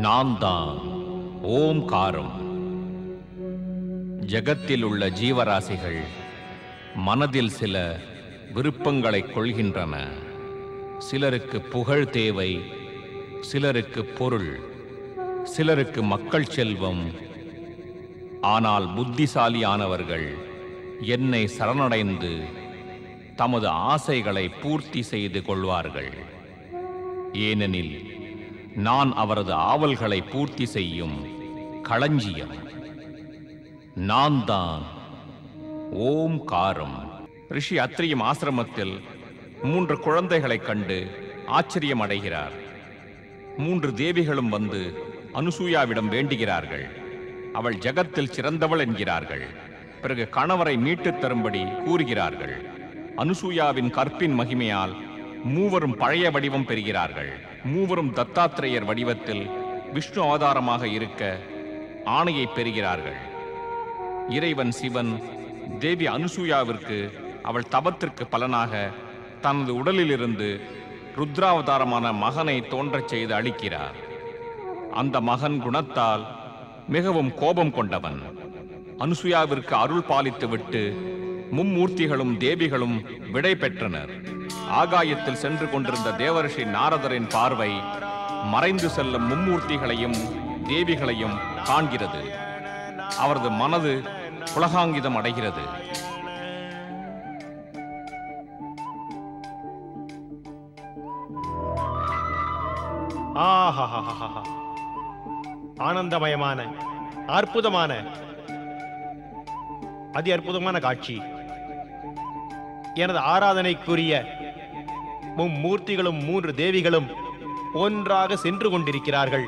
நான் தான் ஓம்காரம். ஜகத்தில் உள்ள ஜீவராசிகள் மனதில் சில விருப்பங்களை கொள்கின்றன. சிலருக்கு புகழ் தேவை, சிலருக்கு பொருள், சிலருக்கு மக்கள் செல்வம். ஆனால் புத்திசாலியானவர்கள் என்னை சரணடைந்து தமது ஆசைகளை பூர்த்தி செய்து கொள்வார்கள். ஏனெனில் நான் அவரது ஆவல்களை பூர்த்தி செய்யும் களஞ்சியம். நான் தான் ஓம்காரம். ரிஷி அத்ரியும் ஆசிரமத்தில் 3 குழந்தைகளைக் கண்டு ஆச்சரியம் அடைகிறார். 3 தேவிகளும் வந்து அனுசூயாவிடம் வேண்டுகிறார்கள். அவள் ஜகத்தில் சிறந்தவள் என்கிறார்கள். பிறகு கணவரை மீட்டுத் தரும்படி கூறுகிறார்கள். அனுசூயாவின் கற்பின் மகிமையால் மூவரும் பழைய வடிவம் பெறுகிறார்கள். மூவரும் தத்தாத்திரேயர் வடிவத்தில் விஷ்ணு அவதாரமாக இருக்க ஆணையை பெறுகிறார்கள். இறைவன் சிவன் தேவி அனுசூயாவிற்கு அவள் தபத்திற்கு பலனாக தனது உடலிலிருந்து ருத்ராவதாரமான மகனை தோன்றச் செய்து அளிக்கிறார். அந்த மகன் குணத்தால் மிகவும் கோபம் கொண்டவன். அனுசூயாவிற்கு அருள் பாலித்துவிட்டு மும்மூர்த்திகளும் தேவிகளும் விடை பெற்றனர். ஆகாயத்தில் சென்று கொண்டிருந்த தேவரிஷி நாரதரின் பார்வை மறைந்து செல்லும் மும்மூர்த்திகளையும் தேவிகளையும் காண்கிறது. அவரது மனது புலகாங்கிதம் அடைகிறது. ஆனந்தமயமான அற்புதமான அதி அற்புதமான காட்சி. எனது ஆராதனைக்குரிய மும்மூர்த்திகளும் 3 தேவிகளும் ஒன்றாக சென்று கொண்டிருக்கிறார்கள்.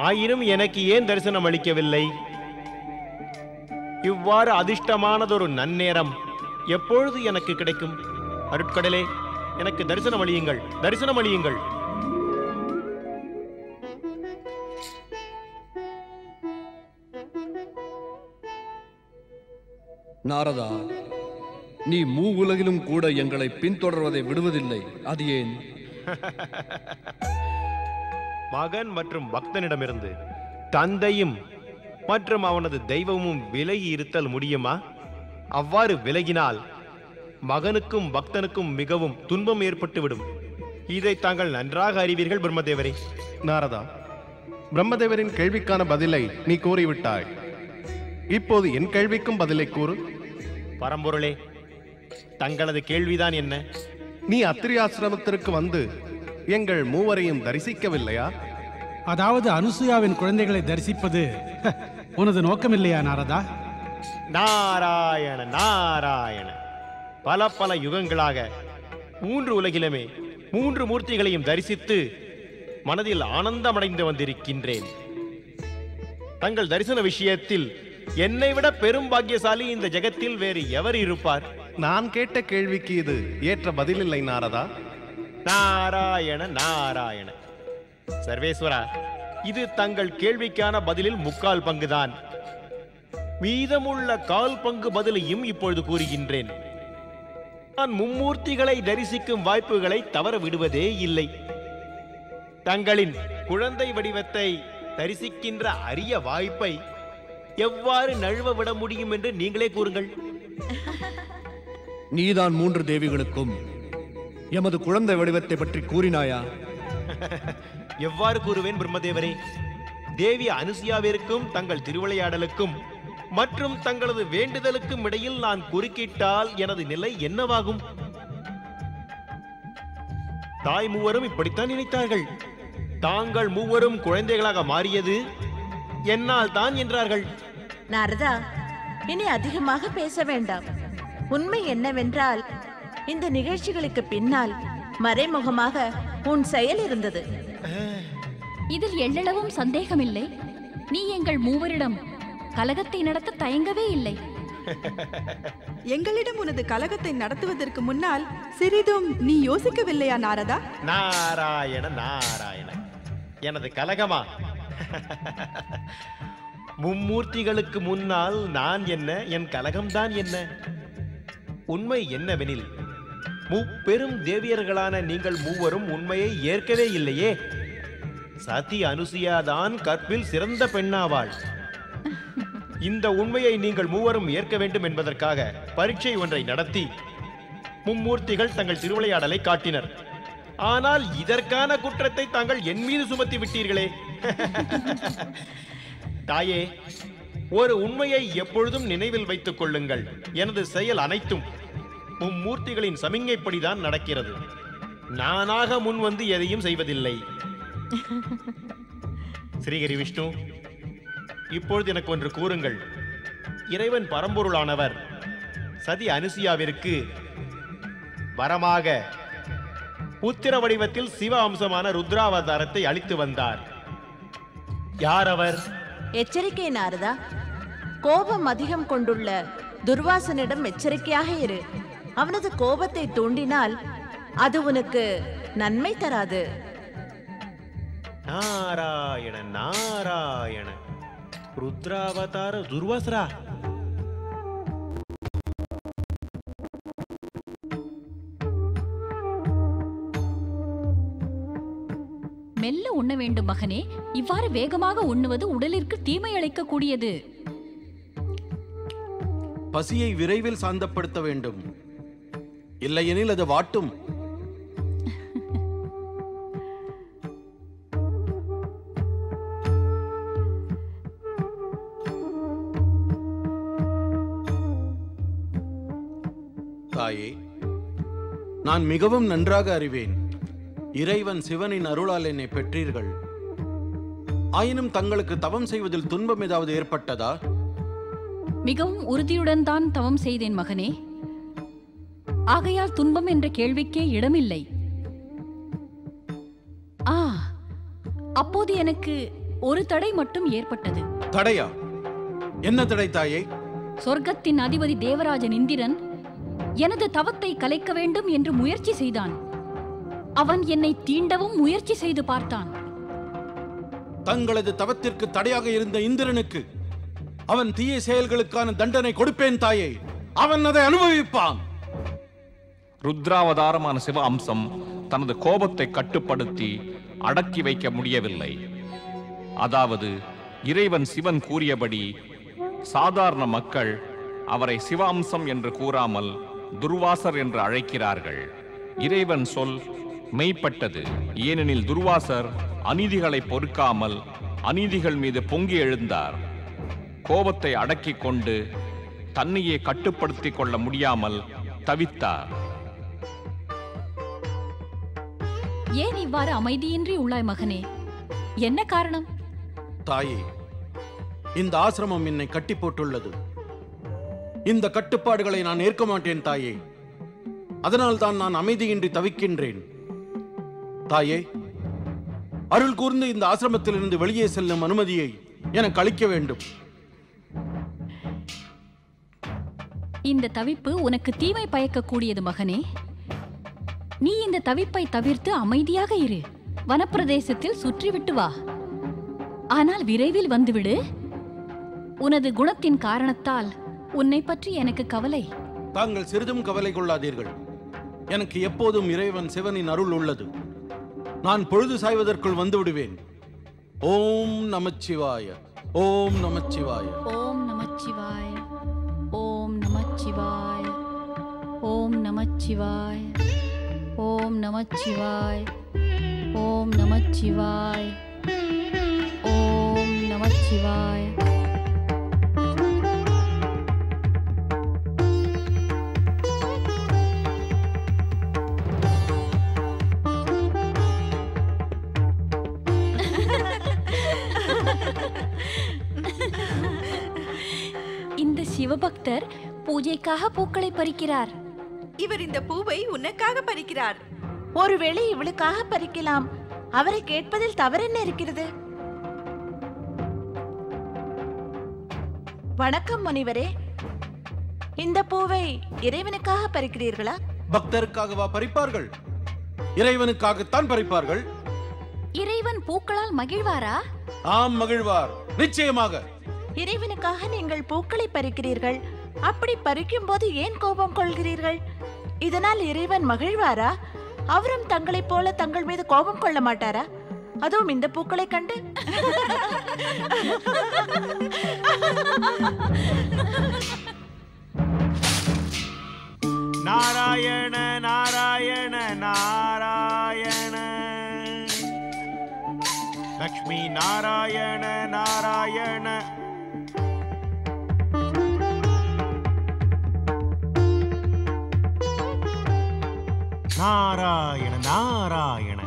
ஆயினும் எனக்கு ஏன் தரிசனம் அளிக்கவில்லை? இவ்வாறு அதிர்ஷ்டமானதொரு நன்னேரம் எப்பொழுது எனக்கு கிடைக்கும்? அருட்கடலே, எனக்கு தரிசனம் அளியுங்கள், தரிசனம் அளியுங்கள். நாரதா, நீ மூவுலகிலும் கூட எங்களை பின்தொடர்வதை விடுவதில்லை, அது ஏன்? மகன் மற்றும் பக்தனிடமிருந்து தந்தையும் மற்றும் அவனது தெய்வமும் விலகி இருத்தல் முடியுமா? அவ்வாறு விலகினால் மகனுக்கும் பக்தனுக்கும் மிகவும் துன்பம் ஏற்பட்டுவிடும். இதை தாங்கள் நன்றாக அறிவீர்கள் பிரம்மதேவரே. நாரதா, பிரம்மதேவரின் கேள்விக்கான பதிலை நீ கூறிவிட்டாய். இப்போது என் கேள்விக்கும் பதிலை கூறு. பரம்பொருளே, தங்களது கேள்விதான் என்ன? நீ அத்திரி ஆசிரமத்திற்கு வந்து எங்கள் மூவரையும் தரிசிக்கவில்லையா? அதாவது அனுசூயாவின் குழந்தைகளை தரிசிப்பது உனது நோக்கமில்லையா நாரதா? நாராயண நாராயண. பல பல யுகங்களாக 3 உலகிலுமே 3 மூர்த்திகளையும் தரிசித்து மனதில் ஆனந்தமடைந்து வந்திருக்கின்றேன். தங்கள் தரிசன விஷயத்தில் என்னை விட பெரும் பாக்கியசாலி இந்த ஜெகத்தில் வேறு எவர் இருப்பார்? நான் கேட்ட கேள்விக்கு இது ஏற்ற பதிலில்லை நாரதா. நாராயண நாராயண. சர்வேஸ்வரா, இது தங்கள் கேள்விக்கான பதிலில் 3/4 பங்குதான். மீதமுள்ள 1/4 பங்கு பதிலையும் இப்பொழுது கூறுகின்றேன். நான் மும்மூர்த்திகளை தரிசிக்கும் வாய்ப்புகளை தவற விடுவதே இல்லை. தங்களின் குழந்தை வடிவத்தை தரிசிக்கின்ற அரிய வாய்ப்பை எவ்வாறு நழுவ விட முடியும் என்று நீங்களே கூறுங்கள். நீதான் 3 தேவிகளுக்கும் எமது குழந்தை வடிவத்தை பற்றி கூறினாயா? எவ்வாறு கூறுவேன் பிரம்மதேவரே? தேவி அனுசூயாவிற்கும் தங்கள் திருவிளையாடலுக்கும் மற்றும் தங்களது வேண்டுதலுக்கும் இடையில் நான் குறுக்கிட்டால் எனது நிலை என்னவாகும்? தாய் மூவரும் இப்படித்தான் நினைத்தார்கள். தாங்கள் மூவரும் குழந்தைகளாக மாறியது என்னால் தான் என்றார்கள். நாரதா, இனி அதிகமாக பேச வேண்டாம். உண்மை என்னவென்றால் இந்த நிகழ்ச்சிகளுக்கு பின்னால் மறைமுகமாக உன் செயல் இருந்தது. இதில் எள்ளளவும் சந்தேகமில்லை. நீ எங்கள் மூவரிடம் கலகத்தை நடத்த தயங்கவே இல்லை. எங்களிடம் உனது கலகத்தை நடத்துவதற்கு முன்னால் சிறிதும் நீ யோசிக்கவில்லையா நாரதா? நாராயண நாராயண. எனது கலகமா? மும்மூர்த்திகளுக்கு முன்னால் நான் என்ன, என் கலகம்தான் என்ன? உண்மை என்னவெனில் முப்பெரும் தேவியர்களான நீங்கள் மூவரும் உண்மையை ஏற்கவே இல்லையே. சதி அனுசுயா தான் கற்பில் சிறந்த பெண்ணாவாள். இந்த உண்மையை நீங்கள் மூவரும் ஏற்க வேண்டும் என்பதற்காக பரீட்சை ஒன்றை நடத்தி மும்மூர்த்திகள் தங்கள் திருவிளையாடலை காட்டினர். ஆனால் இதற்கான குற்றத்தை தாங்கள் என் மீது சுமத்தி விட்டீர்களே. தாயே, ஒரு உண்மையை எப்பொழுதும் நினைவில் வைத்துக் கொள்ளுங்கள். எனது செயல் அனைத்தும் மும்மூர்த்திகளின் சமிங்கைப்படிதான் நடக்கிறது. நானாக முன் வந்து எதையும் செய்வதில்லை. ஸ்ரீஹரி விஷ்ணு, இப்பொழுது எனக்கு ஒன்று கூறுங்கள். இறைவன் பரம்பொருளானவர் சதி அனுசுயாவிற்கு வரமாக புத்திர வடிவத்தில் சிவ அம்சமான ருத்ராவதாரத்தை அளித்து வந்தார். யார் அவர்? எச்சரிக்கை நாரதா, கோபம் அதிகம் கொண்டுள்ள துர்வாசனிடம் எச்சரிக்கையாக இரு. அவனது கோபத்தை தூண்டினால் அது உனக்கு நன்மை தராது. நாராயண நாராயண, ருத்ராவதார துர்வாசரா. மெல்ல உண்ண வேண்டும் மகனே. இவ்வாறு வேகமாக உண்ணுவது உடலிற்கு தீமை அளிக்க கூடியது. பசியை விரைவில் சாந்தப்படுத்த வேண்டும், இல்லையெனில் அது வாட்டும். தாயே, நான் மிகவும் நன்றாக அறிவேன். இறைவன் சிவனின் அருளால் என்னை பெற்றீர்கள். ஆயினும் தங்களுக்கு தவம் செய்வதில் துன்பம் ஏதாவது ஏற்பட்டதா? மிகவும் உறுதியுடன் தான் தவம் செய்தேன் மகனே. ஆகையால் துன்பம் என்ற கேள்விக்கே இடமில்லை. அப்போது எனக்கு ஒரு தடை மட்டும் ஏற்பட்டது. தடையா? என்ன தடை தாயே? சொர்க்கத்தின் அதிபதி தேவராஜன் இந்திரன் எனது தவத்தை கலைக்க வேண்டும் என்று முயற்சி செய்தான். அவன் என்னை தீண்டவும் முயற்சி செய்து பார்த்தான். தங்களது தவத்திற்கு தடையாக இருந்த இந்திரனுக்கு அவன் தீய செயல்களுக்கான தண்டனை கொடுப்பேன் தாயே. அவன் அதை அனுபவிப்பான். ருத்ராவதாரமான சிவ அம்சம் தனது கோபத்தை கட்டுப்படுத்தி அடக்கி வைக்க முடியவில்லை. அதாவது இறைவன் சிவன் கூறியபடி சாதாரண மக்கள் அவரை சிவ அம்சம் என்று கூறாமல் துர்வாசர் என்று அழைக்கிறார்கள். இறைவன் சொல் மெய்ப்பட்டது. ஏனெனில் துர்வாசர் அநீதிகளை பொறுக்காமல் அநீதிகள் மீது பொங்கி எழுந்தார். கோபத்தை அடக்கிக் கொண்டு தன்னையே கட்டுப்படுத்திக் கொள்ள முடியாமல் தவித்தார். ஏன் இவ்வாறு அமைதியின்றி உள்ளாய் மகனே? என்ன காரணம்? தாயே, இந்த ஆசிரமம் என்னை கட்டி போட்டுள்ளது. இந்த கட்டுப்பாடுகளை நான் ஏற்க மாட்டேன் தாயே. அதனால் தான் நான் அமைதியின்றி தவிக்கின்றேன். தாயே, அருள் கூர்ந்து இந்த ஆசிரமத்திலிருந்து வெளியே செல்லும் அனுமதியை எனக்கு அளிக்க வேண்டும். இந்த தவிப்பு உனக்கு தீமை பயக்கக்கூடியது மகனே. நீ இந்த தவிப்பை தவிர்த்து அமைதியாக இரு. வனப்பிரதேசத்தில் சுற்றிவிட்டு வா. ஆனால் விரைவில் வந்துவிடு. உனது குணத்தின் காரணத்தால் உன்னை பற்றி எனக்கு கவலை. தாங்கள் சிறிதும் கவலை கொள்ளாதீர்கள். எனக்கு எப்போதும் இறைவன் சிவனின் அருள் உள்ளது. நான் பொழுது சாய்வதற்குள் வந்து விடுவேன். ஓம் நமச்சிவாய, ஓம் நமச்சிவாய, ஓம் நமச்சிவாய, ஓம் நமச்சிவாய, ஓம் நமச்சிவாய, ஓம் நமச்சிவாய, ஓம் நமச்சிவாய, ஓம் நமச்சிவாய. இந்த சிவபக்தர் பூஜைக்காக பூக்களை பறிக்கிறார். இவர் இந்த பூவை உனக்காக பறிக்கிறார். ஒருவேளை இவளுக்காக பறிக்கலாம். அவரை கேட்பதில் தவறென்ன இருக்கிறது? வணக்கம் முனிவரே. இந்த பூவை இறைவனுக்காக பறிக்கிறீர்களா? பக்தருக்காகவா பறிப்பார்கள்? இறைவனுக்காகத்தான் பறிப்பார்கள். இறைவன் பூக்களால் மகிழ்வாரா? ஆம், மகிழ்வார், நிச்சயமாக. இறைவனுக்காக நீங்கள் பூக்களை பறிக்கிறீர்கள். அப்படி பறிக்கும் போது ஏன் கோபம் கொள்கிறீர்கள்? இதனால் இறைவன் மகிழ்வாரா? அவரும் தங்களைப் போல தங்கள் மீது கோபம் கொள்ள மாட்டாரா? அதுவும் இந்த பூக்களை கண்டு. நாராயண நாராயண நாராயண, லக்ஷ்மி நாராயண நாராயண. நாராயண நாராயண.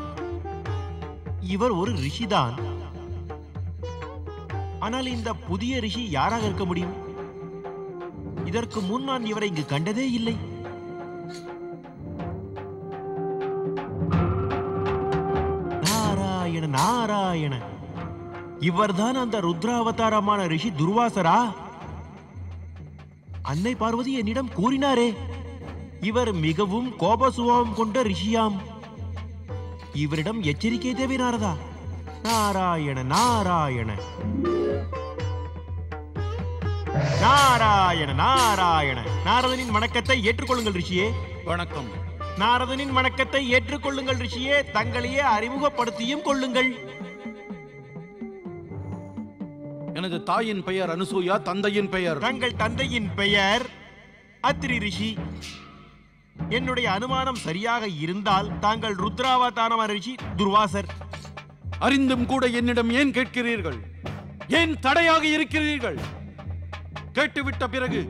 இவர் ஒரு ரிஷிதான். ஆனால் இந்த புதிய ரிஷி யாராக இருக்க முடியும்? இதற்கு முன் நான் இவரை இங்கு கண்டதே இல்லை. நாராயண நாராயண. இவர்தான் அந்த ருத்ராவதாரமான ரிஷி துர்வாசரா? அன்னை பார்வதி என்னிடம் கூறினாரே, இவர் மிகவும் கோப சுபாவம் கொண்ட ரிஷியாம். இவரிடம் எச்சரிக்கை தேவை நாரதா. நாராயண நாராயண. நாராயண நாராயண. நாரதனின் வணக்கத்தை ஏற்றுக்கொள்ளுங்கள் ரிஷியே. வணக்கம். நாரதனின் வணக்கத்தை ஏற்றுக்கொள்ளுங்கள் ரிஷியே. தங்களையே அறிமுகப்படுத்தியும் கொள்ளுங்கள். எனது தாயின் பெயர் அனுசூயா, தந்தையின் பெயர். தங்கள் தந்தையின் பெயர் அத்ரி ரிஷி. என்னுடைய அனுமானம் சரியாக இருந்தால் தாங்கள் ருத்ராவதாரமான ரிஷி துர்வாசர். அறிந்தும் கூட என்னிடம் ஏன் கேட்கிறீர்கள்? ஏன் தடையாக இருக்கிறீர்கள்? கேட்டுவிட்ட பிறகு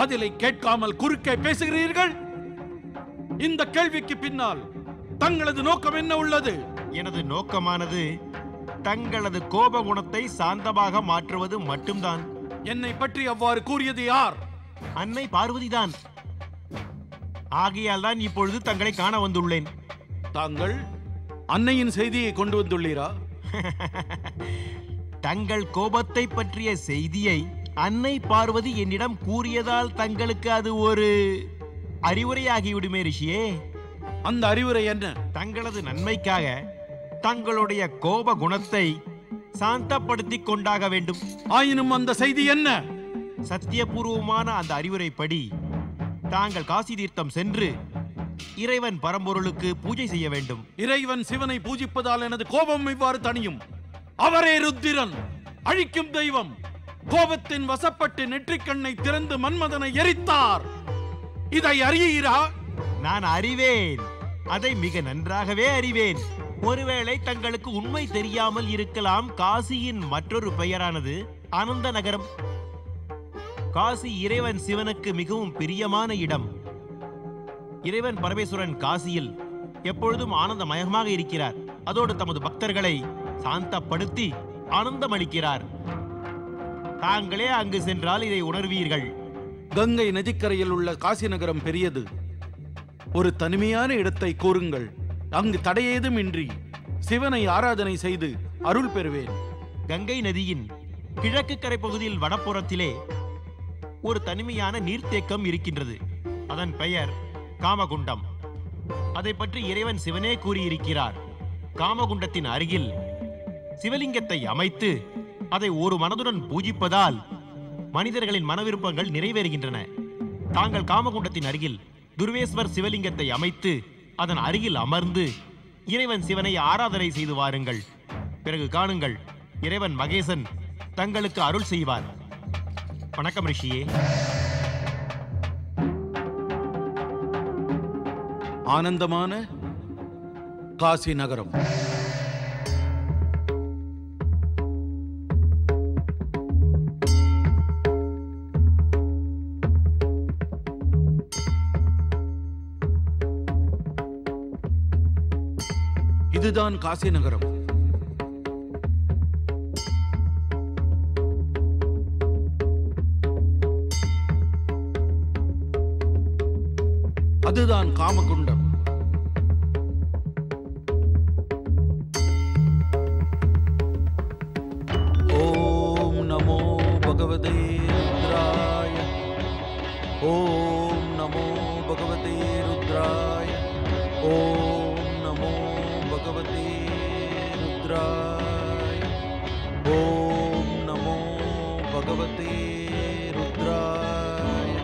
பதிலை கேட்காமல் குறுக்கே பேசுகிறீர்கள். இந்த கேள்விக்கு பின்னால் தங்களது நோக்கம் என்ன உள்ளது? எனது நோக்கமானது தங்களது கோப குணத்தை சாந்தமாக மாற்றுவது மட்டும்தான். என்னை பற்றி அவ்வாறு கூறியது யார்? அன்னை பார்வதிதான். ஆகையால் தான் இப்பொழுது தங்களை காண வந்துள்ளேன். தாங்கள் அன்னையின் செய்தியை கொண்டு வந்துள்ளீரா? தங்கள் கோபத்தை பற்றிய செய்தியை அன்னை பார்வதி என்னிடம் கூறியதால் தங்களுக்கு அது ஒரு அறிவுரையாகிவிடுமே ரிஷியே. அந்த அறிவுரை என்ன? தங்களது நன்மைக்காக தங்களுடைய கோப குணத்தை சாந்தப்படுத்திக் கொண்டாக வேண்டும். ஆயினும் அந்த செய்தி என்ன? சத்தியபூர்வமான அந்த அறிவுரைப்படி தாங்கள் காசி தீர்த்தம் சென்று இறைவன் பரம்பொருளுக்கு பூஜை செய்ய வேண்டும். இறைவன் சிவனை பூஜிப்பதால் எனது கோபம் இவ்வாறு தணியும். அவரே ருத்திரன், அழிக்கும் தெய்வம். கோபத்தின் வசப்பட்டு நெற்றிக்கண்ணை திறந்து மன்மதனை எரித்தார். இதை அறியீரா? நான் அறிவேன். அதை மிக நன்றாகவே அறிவேன். ஒருவேளை தங்களுக்கு உண்மை தெரியாமல் இருக்கலாம். காசியின் மற்றொரு பெயரானது ஆனந்த நகரம். காசி இறைவன் சிவனுக்கு மிகவும் பிரியமான இடம். இறைவன் பரமேஸ்வரன் காசியில் எப்பொழுதும் ஆனந்தமயமாக இருக்கிறார். அதோடு தமது பக்தர்களை சாந்தப்படுத்தி ஆனந்தமளிக்கிறார். தாங்களே அங்கு சென்றால் இதை உணர்வீர்கள். கங்கை நதிக்கரையில் உள்ள காசி நகரம் பெரியது. ஒரு தனிமையான இடத்தை கூறுங்கள். அங்கு தடையேதும் இன்றி சிவனை ஆராதனை செய்து அருள் பெறுவேன். கங்கை நதியின் கிழக்கு கரை பகுதியில் வடப்புறத்திலே ஒரு தனிமையான நீர்த்தேக்கம் இருக்கின்றது. அதன் பெயர் காமகுண்டம். அதை பற்றி இறைவன் சிவனே கூறியிருக்கிறார். காமகுண்டத்தின் அருகில் சிவலிங்கத்தை அமைத்து அதை ஒரு மனதுடன் பூஜிப்பதால் மனிதர்களின் மனவிருப்பங்கள் நிறைவேறுகின்றன. தாங்கள் காமகுண்டத்தின் அருகில் துர்வேஸ்வர் சிவலிங்கத்தை அமைத்து அதன் அருகில் அமர்ந்து இறைவன் சிவனை ஆராதனை செய்து வாருங்கள். பிறகு காணுங்கள், இறைவன் மகேசன் தங்களுக்கு அருள் செய்வார். வணக்கம் ரிஷியே. ஆனந்தமான காசி நகரம். இதுதான் காசி நகரம். அதுதான் காமகுண்டம். ஓம் நமோ பகவதே ருத்ராய. ஓம் நமோ பகவதே ருத்ராய. ஓம் நமோ பகவதே ருத்ராய. ஓம் நமோ பகவதே ருத்ராய.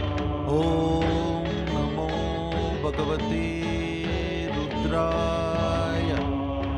ஓம் நமோ பகவதே ருத்ராய.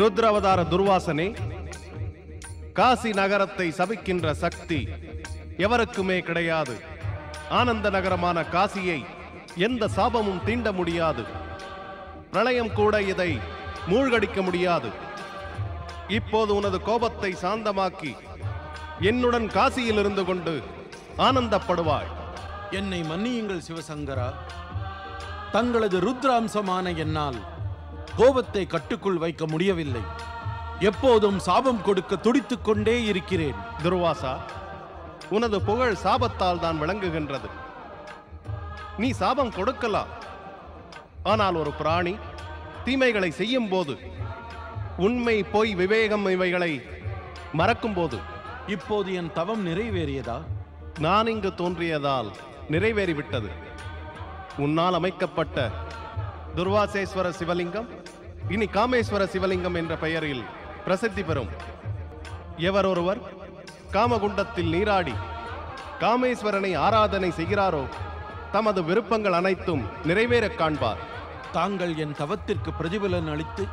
ருத்ராவதார துர்வாசனே, காசி நகரத்தை சபிக்கின்ற சக்தி எவருக்குமே கிடையாது. ஆனந்த நகரமான காசியை எந்த சாபமும் தீண்ட முடியாது. பிரளயம் கூட இதை மூழ்கடிக்க முடியாது. இப்போது உனது கோபத்தை சாந்தமாக்கி என்னுடன் காசியில் இருந்து கொண்டு ஆனந்தப்படுவாய். என்னை மன்னியுங்கள் சிவசங்கரா. தங்களது ருத்ராம்சமான என்னால் கோபத்தை கட்டுக்குள் வைக்க முடியவில்லை. எப்போதும் சாபம் கொடுக்க துடித்துக் கொண்டே இருக்கிறேன். துர்வாசா, உனது புகழ் சாபத்தால் தான் விளங்குகின்றது. நீ சாபம் கொடுக்கலாம். ஆனால் ஒரு பிராணி தீமைகளை செய்யும் போது, உண்மை பொய் விவேகம் இவைகளை மறக்கும் போது, இப்போது என் தவம் நிறைவேறியதா? நான் இங்கு தோன்றியதால் நிறைவேறிவிட்டது. உன்னால் அமைக்கப்பட்ட துர்வாசேஸ்வர சிவலிங்கம் இனி காமேஸ்வர சிவலிங்கம் என்ற பெயரில் பிரசித்தி பெறும். எவரொருவர் காமகுண்டத்தில் நீராடி காமேஸ்வரனை ஆராதனை செய்கிறாரோ தமது விருப்பங்கள் அனைத்தும் நிறைவேறக் காண்பார். தாங்கள் என் தவத்திற்கு பிரதிபலன் அளித்து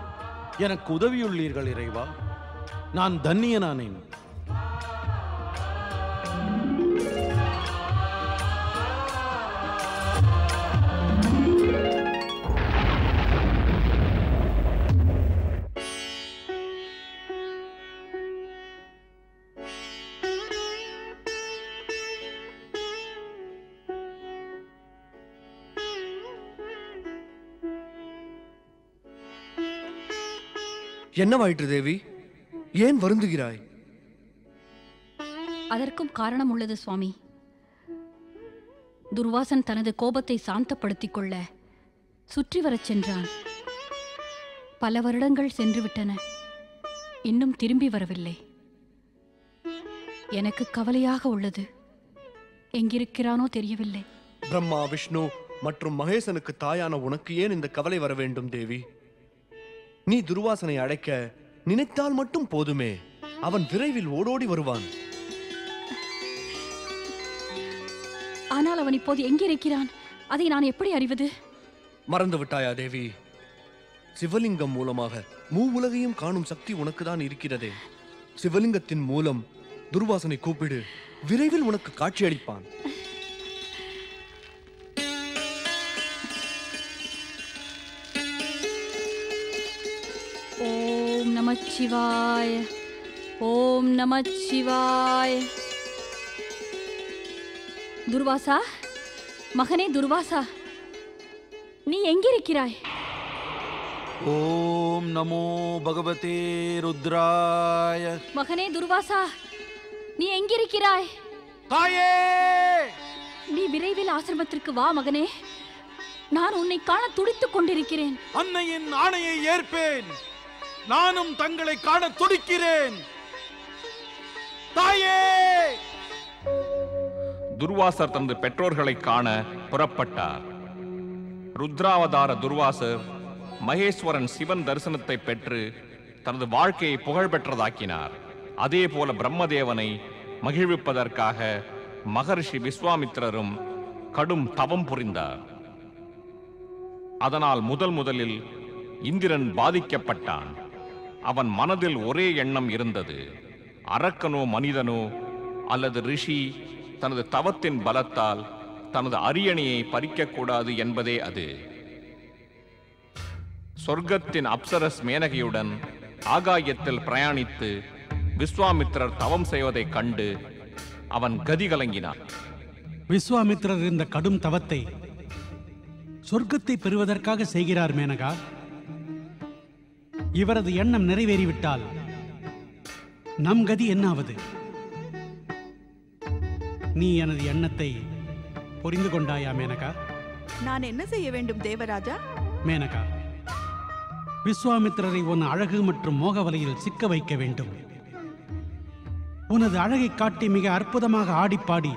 எனக்கு உதவியுள்ளீர்கள் இறைவா. நான் தன்னியனானேன். என்னவாயிற்று தேவி? ஏன் வருந்துகிறாய்? அதற்கும் காரணம் உள்ளது சுவாமி. துர்வாசன் தனது கோபத்தை சாந்தப்படுத்திக் கொள்ள சுற்றி வரச் சென்றான். பல வருடங்கள் சென்றுவிட்டன, இன்னும் திரும்பி வரவில்லை. எனக்கு கவலையாக உள்ளது. எங்கிருக்கிறானோ தெரியவில்லை. பிரம்மா, விஷ்ணு மற்றும் மகேசனுக்கு தாயான உனக்கு ஏன் இந்த கவலை வர வேண்டும் தேவி? நீ துர்வாசனை அழைக்க நினைத்தால் மட்டும் போதுமே, அவன் விரைவில் ஓடோடி வருவான். ஆனால் அவன் இப்போது எங்கிருக்கிறான்? அதை நான் எப்படி அறிவது? மறந்து விட்டாயா தேவி? சிவலிங்கம் மூலமாக உலகையும் காணும் சக்தி உனக்குதான் இருக்கிறதே. சிவலிங்கத்தின் மூலம் துர்வாசனை கூப்பிடு, விரைவில் உனக்கு காட்சியளிப்பான். ஓம் நமச்சிவாய, ஓம் நமச்சிவாய. துர்வாசா, மகனே துர்வாசா, நீ எங்கிருக்கிறாய்? ஓம் நமோ பகவதே ருத்ராய. மகனே துர்வாசா, நீ எங்கிருக்கிறாய்? தாயே, நீ விரைவில் ஆசிரமத்திற்கு வா மகனே. நான் உன்னை காண துடித்துக் கொண்டிருக்கிறேன். அன்னையின் ஆணையை ஏற்பேன். நானும் தங்களை காண துடிக்கிறேன். தாயே! துர்வாசர் தனது பெற்றோர்களை காண புறப்பட்டார். ருத்ராவதார துர்வாசர் மகேஸ்வரன் சிவன் தரிசனத்தை பெற்று தனது வாழ்க்கையை புகழ்பெற்றதாக்கினார். அதே போல பிரம்மதேவனை மகிழ்விப்பதற்காக மகரிஷி விஸ்வாமித்திரரும் கடும் தவம் புரிந்தார். அதனால் முதலில் இந்திரன் பாதிக்கப்பட்டான். அவன் மனதில் ஒரே எண்ணம் இருந்தது. அரக்கனோ மனிதனோ அல்லது ரிஷி தனது தவத்தின் பலத்தால் தனது அரியணையை பறிக்கக்கூடாது என்பதே அது. சொர்க்கத்தின் அப்சரஸ் மேனகையுடன் ஆகாயத்தில் பிரயாணித்து விஸ்வாமித்திரர் தவம் செய்வதைக் கண்டு அவன் கதி கலங்கினான். விஸ்வாமித்திரர் இந்த கடும் தவத்தை சொர்க்கத்தை பெறுவதற்காக செய்கிறார் மேனகா. இவரது எண்ணம் நிறைவேறிவிட்டால் நம் கதி என்னாவது? நீ எனது எண்ணத்தை புரிந்து கொண்டாயா மேனகா? நான் என்ன செய்ய வேண்டும் தேவராஜா? மேனகா, விஸ்வாமித்திரரை உன் அழகு மற்றும் மோக வலையில் சிக்க வைக்க வேண்டும். உனது அழகை காட்டி மிக அற்புதமாக ஆடிப்பாடி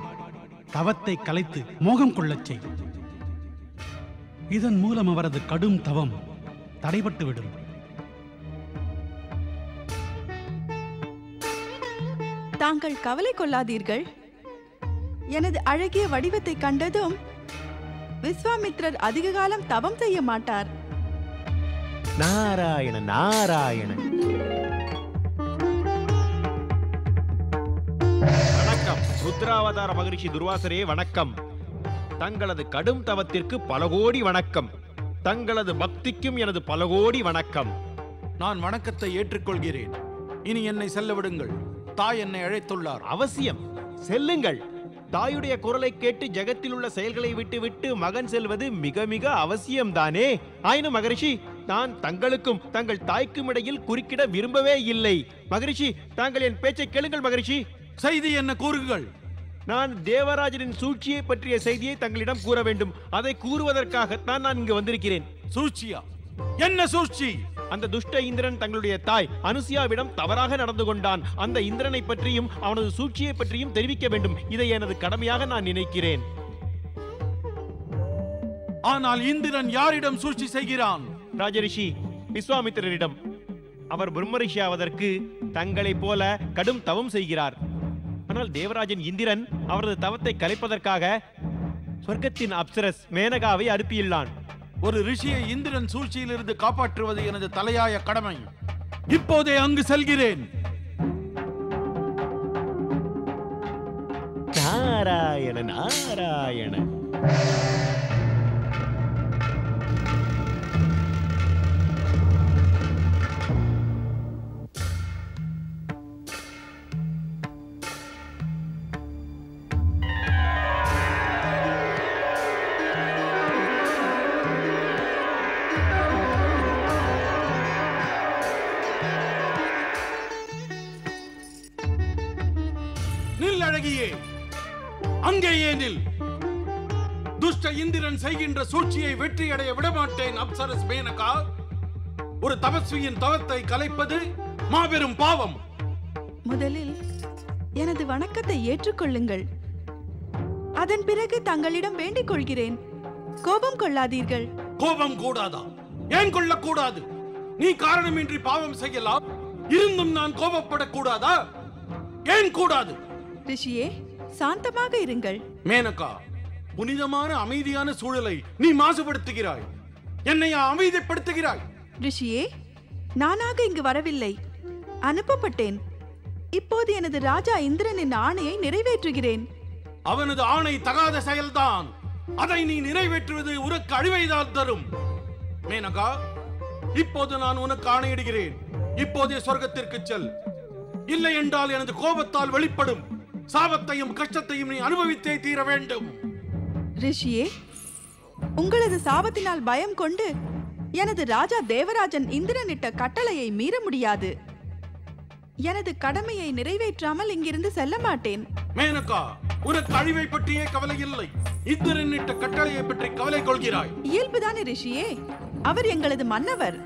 தவத்தை கலைத்து மோகம் கொள்ளச் செய். இதன் மூலம் அவரது கடும் தவம் தடைபட்டுவிடும். தாங்கள் கவலை கொள்ளாதீர்கள். எனது அழகிய வடிவத்தை கண்டதும் விஸ்வாமித்திரர் அதிக காலம் தவம் செய்ய மாட்டார். நாராயண நாராயண. வணக்கம் ருத்ராவதார மகரிஷி துர்வாசரே, வணக்கம். தங்களது கடும் தவத்திற்கு பல கோடி வணக்கம். தங்களது பக்திக்கும் எனது பல கோடி வணக்கம். நான் வணக்கத்தை ஏற்றுக்கொள்கிறேன். இனி என்னை செல்ல விடுங்கள். தாய் என்னை அழைத்துள்ளார். அவசியம் செல்லுங்கள். தாயுடைய குரலை கேட்டு ஜகத்தில் உள்ள செயல்களை விட்டு மகன் செல்வது மிக மிக அவசியம்தானே. ஆயினும் மகரிஷி, நான் தங்களுக்கும் தங்கள் தாய்க்கும் இடையில் குறுக்கிட விரும்பவே இல்லை. மகரிஷி, தாங்கள் என் பேச்சை கேளுங்கள். மகரிஷி, செய்தி என்ன கூறுங்கள். நான் தேவராஜனின் சூழ்ச்சியை பற்றிய செய்தியை தங்களிடம் கூற வேண்டும். அதை கூறுவதற்காகத்தான் நான் இங்கு வந்திருக்கிறேன். சூழ்ச்சியா? என்ன சூழ்ச்சி? அந்த துஷ்ட இந்திரன் தங்களுடைய தாய் அனுசியாவிடம் தவறாக நடந்து கொண்டான். அந்த இந்திரனை பற்றியும் அவனது சூழ்ச்சியை பற்றியும் தெரிவிக்க வேண்டும். இதை எனது கடமையாக நான் நினைக்கிறேன். ஆனால் இந்திரன் யாரிடம் சூழ்ச்சி செய்கிறான்? ராஜரிஷி விஸ்வாமித்திரரிடம். அவர் பிரம்மரிஷி ஆவதற்கு தங்களைப் போல கடும் தவம் செய்கிறார். ஆனால் தேவராஜன் இந்திரன் அவரது தவத்தை கலைப்பதற்காக சொர்க்கத்தின் அப்சரஸ் மேனகாவை அனுப்பியுள்ளான். ஒரு ரிஷியை இந்திரன் சூழ்ச்சியிலிருந்து காப்பாற்றுவது எனது தலையாய கடமை. இப்போதே அங்கு செல்கிறேன். நாராயண நாராயண. அங்கேயே நில். துஷ்ட இந்திரன் செய்கின்ற சூழ்ச்சியை வெற்றியடைய விடமாட்டேன். அப்சரஸ் மேனகா, ஒரு தபஸ்வியின் தவத்தை கலைப்பது மாபெரும் பாவம். முதலில் எனது வணக்கத்தை ஏற்றுக்கொள்ளுங்கள். அதன் பிறகு தங்களிடம் வேண்டிக் கொள்கிறேன். கோபம் கொள்ளாதீர்கள். கோபம் கூடாதா? ஏன் கொள்ளக்கூடாது? நீ காரணமின்றி பாவம் செய்யலாம், இருந்தும் நான் கோபப்படக்கூடாதா? ஏன் கூடாது? ரிஷியே, சாந்தமாக இருங்கள். மேனகா, புனிதமான அமைதியான சூழலை நீ மாசுபடுத்துகிறாய். என்னை அமைதிப்படுத்துகிறாய். ரிஷியே, நானாக இங்கு வரவில்லை, அனுப்பப்பட்டேன். இப்போது எனது ராஜா இந்திரனின் ஆணையை நிறைவேற்றுகிறேன். அவனது ஆணை தகாத செயல்தான். அதை நீ நிறைவேற்றுவது உனக்கு அழிவைதான் தரும். மேனகா, இப்போது நான் உனக்கு ஆணையிடுகிறேன். இப்போதே சொர்க்கத்திற்கு செல். இல்லை என்றால் எனது கோபத்தால் வெளிப்படும் சாபத்தையும் கஷ்டத்தையும் நீ அனுபவித்தே தீர வேண்டும். ரிஷியே, உங்களது சாபத்தினால் பயம் கொண்டு எனது ராஜா தேவராஜன் இந்திரனிட்ட கட்டளையை மீற முடியாது. எனது கடமையை நிறைவேற்றாமல் இங்கிருந்து செல்ல மாட்டேன். மேனகா, உனக்கு அழிவை பற்றியே கவலை இல்லை, இந்திரனிட்ட கட்டளையை பற்றி கவலை கொள்கிறாய். இயல்புதானே ரிஷியே, அவர் எங்களது மன்னவர்.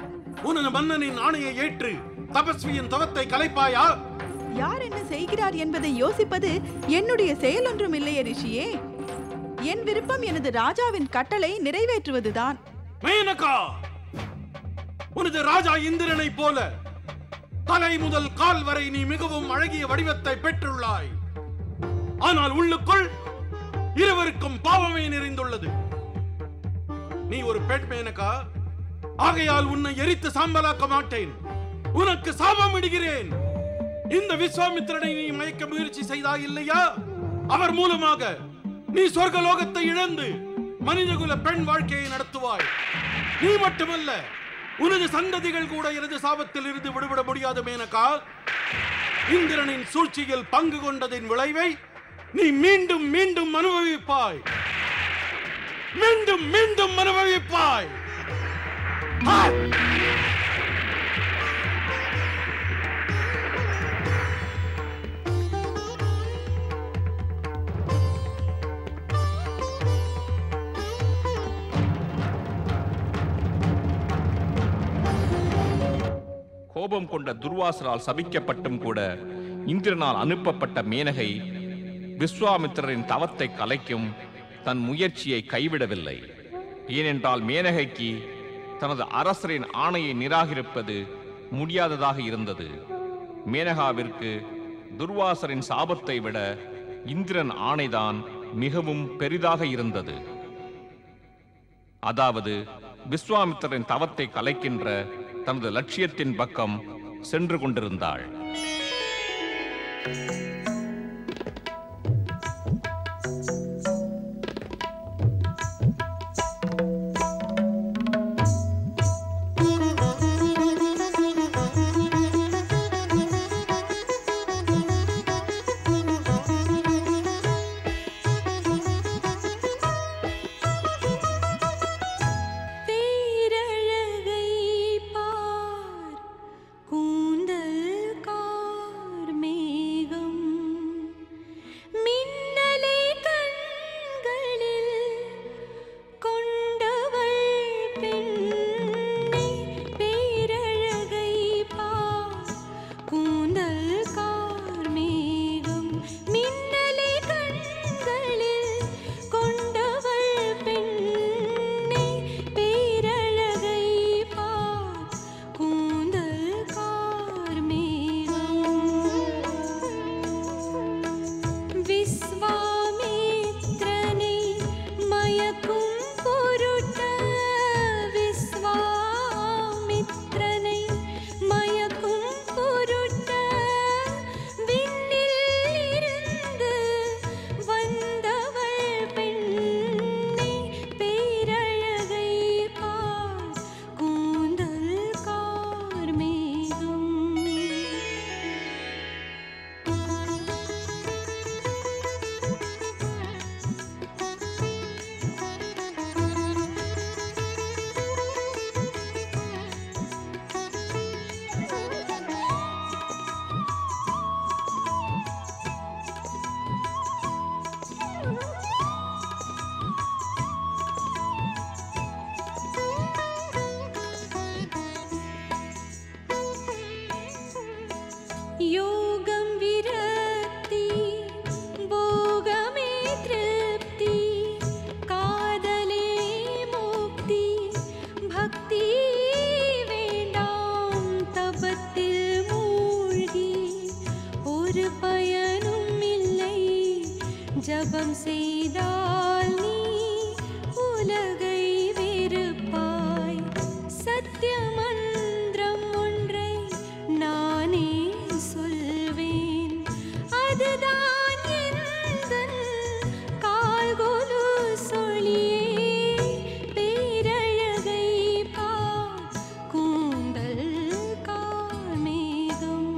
உனது மன்னனின் ஆணையை ஏற்று தபஸ்வியின் தவத்தை கலைப்பாயா? யார் என்ன செய்கிறார் என்பதை யோசிப்பது என்னுடைய செயல் ஒன்றும் இல்லையே ரிஷியே. என் விருப்பம் எனது ராஜாவின் கட்டளை நிறைவேற்றுவதுதான். மேனகா, உனது ராஜா இந்திரனை போல தலை முதல் கால் வரை நீ மிகவும் அழகிய வடிவத்தை பெற்றுள்ளாய். ஆனால் உள்ளுக்குள் இருவருக்கும் பாவமே நிறைந்துள்ளது. நீ ஒரு பெண் மேனகா, ஆகையால் உன்னை எரித்து சாம்பலாக்க மாட்டேன். உனக்கு சாபம் இடுகிறேன். இந்த விஸ்வாமித்திரனை நீ மயக்க முயற்சி செய்தாய் இல்லையா? அவர் மூலமாக நீ சொர்க்கலோகத்தை இழந்து மனிதகுல பெண் வாழ்க்கையை நடத்துவாய். நீ மட்டுமல்ல, உனது சந்ததிகள் கூட எனது சாபத்தில் இருந்து விடுபட முடியாது. மேனகா, இந்திரனின் சூழ்ச்சியில் பங்கு கொண்டதின் விளைவை நீ மீண்டும் மீண்டும் அனுபவிப்பாய். மீண்டும் மீண்டும் அனுபவிப்பாய். கோபம் கொண்ட துர்வாசரால் சபிக்கப்பட்டும் கூட இந்திரனால் அனுப்பப்பட்ட மேனகை விஸ்வாமித்திரரின் தவத்தை கலைக்கும் தன் முயற்சியை கைவிடவில்லை. ஏனென்றால் மேனகைக்கு தனது அரசரின் ஆணையை நிராகரிப்பது முடியாததாக இருந்தது. மேனகாவிற்கு துர்வாசரின் சாபத்தை விட இந்திரன் ஆணைதான் மிகவும் பெரிதாக இருந்தது. அதாவது விஸ்வாமித்திரரின் தவத்தை கலைக்கின்ற தனது லட்சியத்தின் பக்கம் சென்று கொண்டிருந்தாள். योगं विरक्ति भोगमे तृप्ति कादले मुक्ति भक्ति வேண்டாம் தபத்தில் மூழ்கி ஒரு பயனும் இல்லை ஜபம் செய்தால் நீ உலகை வெறுப்பாய் சத்திய மந்திரம் ஒன்றை நானே சொல்வேன் அதுதான் எந்தன் கால்கொலு சொலியே பேரழகை பார் கூந்தல் கார்மேகம்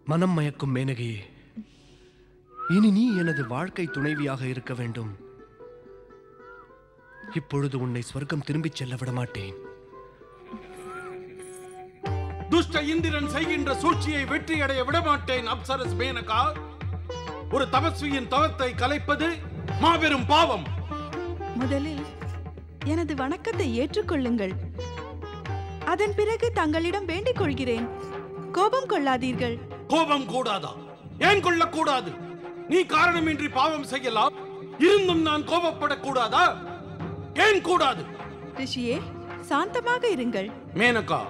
மனம் மயக்கும் மேனகையே, இனி நீ எனது வாழ்க்கை துணைவியாக இருக்க வேண்டும். இப்பொழுது உன்னை ஸ்வர்க்கம் திரும்பிச் செல்ல விட மாட்டேன். துஷ்ட இந்திரன் செய்கின்ற சூழ்ச்சியை வெற்றியடைய விடமாட்டேன். அப்சரஸ் மேனகா, ஒரு தபஸ்வியின் தவத்தை கலைப்பது மாபெரும் பாவம். முதலில் எனது வணக்கத்தை ஏற்றுக்கொள்ளுங்கள். அதன் பிறகு தங்களிடம் வேண்டிக் கொள்கிறேன், கோபம் கொள்ளாதீர்கள். கோபம் கூடாதா? ஏன் கொள்ளக்கூடாது? நீ காரணமின்றி பாவம் செய்யலாம், இருந்தும் நான் கோபப்படக்கூடாதா? ஏன் கூடாது? ரிஷியே, சாந்தமாக இருங்கள். மேனகா,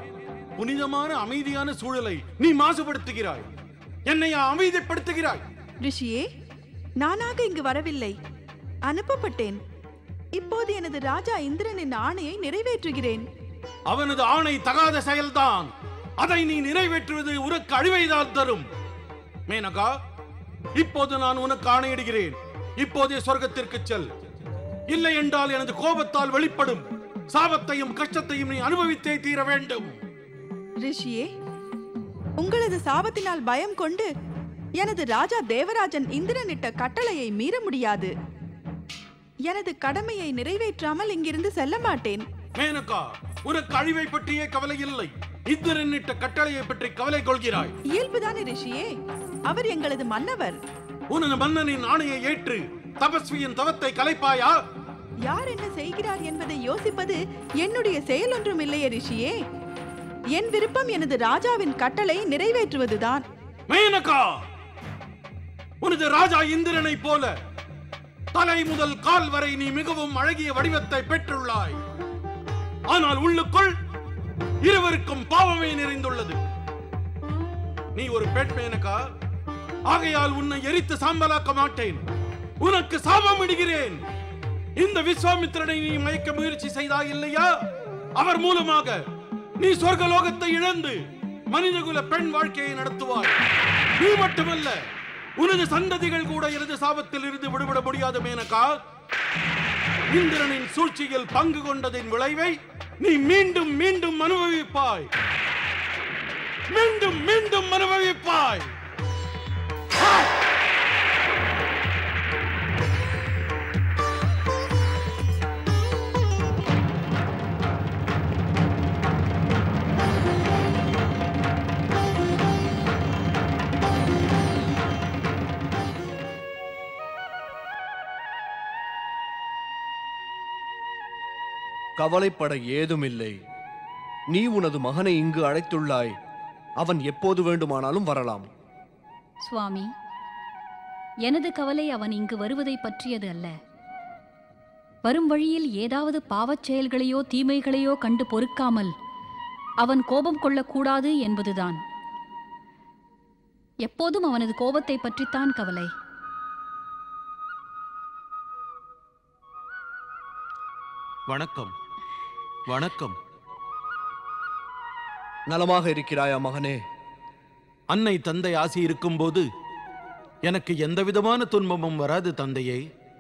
புனிதமான அமைதியான சூழலை நீ மாசுபடுத்துகிறாய். என்னை அமைதிப்படுத்துகிறாய். ரிஷியே, நானாக இங்கு வரவில்லை, அனுப்பப்பட்டேன். இப்போது எனது ராஜா இந்திரனின் ஆணையை நிறைவேற்றுகிறேன். அவனது ஆணை தகாத செயல்தான். அதை நீ நிறைவேற்றுவது உனக்கு அழிவைதான் தரும். மேனகா, இப்போது நான் உனக்கு ஆணையிடுகிறேன், இப்போதே சொர்க்கத்திற்கு செல். இல்லை என்றால் எனது கோபத்தால் வெளிப்படும் சாபத்தையும் கஷ்டத்தையும் நீ அனுபவித்தே தீர வேண்டும். ரிஷியே, உங்களது சாபத்தினால் பயம் கொண்டு எனது ராஜா தேவராஜன் இந்திரனிட்ட கட்டளையை மீற முடியாது. எனது கடமையை நிறைவேற்றாமல் இங்கிருந்து செல்ல மாட்டேன். மேனகா, உனக்கு அழிவை பற்றியே கவலை இல்லை, இந்திரனிட்ட கட்டளையை பற்றி கவலை கொள்கிறாய். இயல்புதானே ரிஷியே, அவர் எங்களது மன்னவர். உனது மன்னனின் ஆணையை ஏற்று தபஸ்வியின் தவத்தை கலைப்பாயா? யார் என்ன செய்கிறார் என்பதை யோசிப்பது என்னுடைய செயல் ஒன்றும் இல்லையே ரிஷியே. என் விருப்பம் எனது ராஜாவின் கட்டளை நிறைவேற்றுவதுதான். மேனகா, உனது ராஜா இந்திரனை போல தலை முதல் கால் வரை நீ மிகவும் அழகிய வடிவத்தை பெற்றுள்ளாய். ஆனால் உள்ளுக்குள் இருவருக்கும் பாவமே நிறைந்துள்ளது. நீ ஒரு பெண் மேனகா, ஆகையால் உன்னை எரித்து சாம்பலாக்க மாட்டேன். உனக்கு சாபம் இடுகிறேன். இந்த விஸ்வாமித்திரனை நீ மயக்க முயற்சி செய்தாய் இல்லையா? அவர் மூலமாக நீ சொர்க்கலோகத்தை இழந்து மனிதகுல பெண் வாழ்க்கையை நடத்துவாய். நீ மட்டுமல்ல, உனது சந்ததிகள் கூட எனது சாபத்தில் இருந்து விடுபட முடியாது. மேனகா, இந்திரனின் சூழ்ச்சியில் பங்கு கொண்டதின் விளைவை நீ மீண்டும் மீண்டும் அனுபவிப்பாய். மீண்டும் மீண்டும் அனுபவிப்பாய். கவலைப்பட ஏதுமில்லை. நீ உனது மகனை இங்கு அழைத்துள்ளாய். அவன் எப்போது வேண்டுமானாலும் வரலாம். சுவாமி, எனது கவலை அவன் இங்கு வருவதை பற்றியது அல்ல. வரும் வழியில் ஏதாவது பாவச் செயல்களையோ தீமைகளையோ கண்டு பொறுக்காமல் அவன் கோபம் கொள்ளக்கூடாது என்பதுதான். எப்போதும் அவனது கோபத்தை பற்றித்தான் கவலை. வணக்கம். வணக்கம். நலமாக இருக்கிறாயா மகனே? அன்னை தந்தை ஆசி இருக்கும் போது எனக்கு எந்த விதமான துன்பமும் வராது தந்தையே.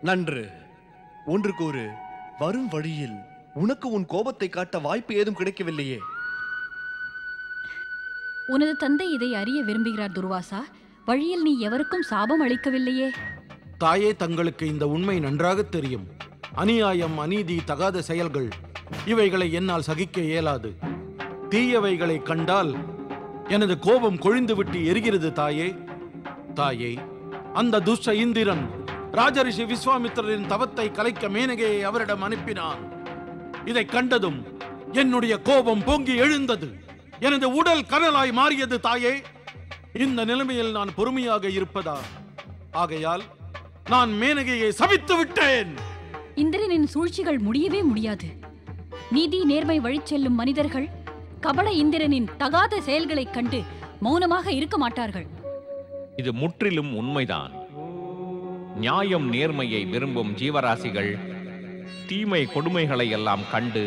நன்று. ஒன்று கூறு, வரும் வழியில் உனக்கு உன் கோபத்தை காட்ட வாய்ப்பு ஏதும் கிடைக்கவில்லையே? உனது தந்தை இதை அறிய விரும்புகிறார் துர்வாசா. வழியில் நீ எவருக்கும் சாபம் அளிக்கவில்லையே? தாயே, தங்களுக்கு இந்த உண்மை நன்றாக தெரியும். அநியாயம், அநீதி, தகாத செயல்கள் இவைகளை என்னால் சகிக்க இயலாது. தீயவைகளை கண்டால் எனது கோபம் கொழிந்துவிட்டு எரிகிறது தாயே. தாயே, அந்த துஷ்ட இந்திரன் ராஜரிஷி விஸ்வாமித்திரரின் தவத்தை கலைக்க மேனகையை அவரிடம் அனுப்பினான். இதை கண்டதும் என்னுடைய கோபம் பொங்கி எழுந்தது. எனது உடல் கனலாய் மாறியது தாயே. இந்த நிலைமையில் நான் பொறுமையாக இருப்பதா? ஆகையால் நான் மேனகையை சபித்து விட்டேன். இந்திரனின் சூழ்ச்சிகள் முடியவே முடியாது. நீதி நேர்மை வழி செல்லும் மனிதர்கள் கபட இந்திரனின் தகாத செயல்களைக் கண்டு மௌனமாக இருக்க மாட்டார்கள். இது முற்றிலும் உண்மைதான். நியாயம் நேர்மையை விரும்பும் ஜீவராசிகள் தீமை கொடுமைகளை எல்லாம் கண்டு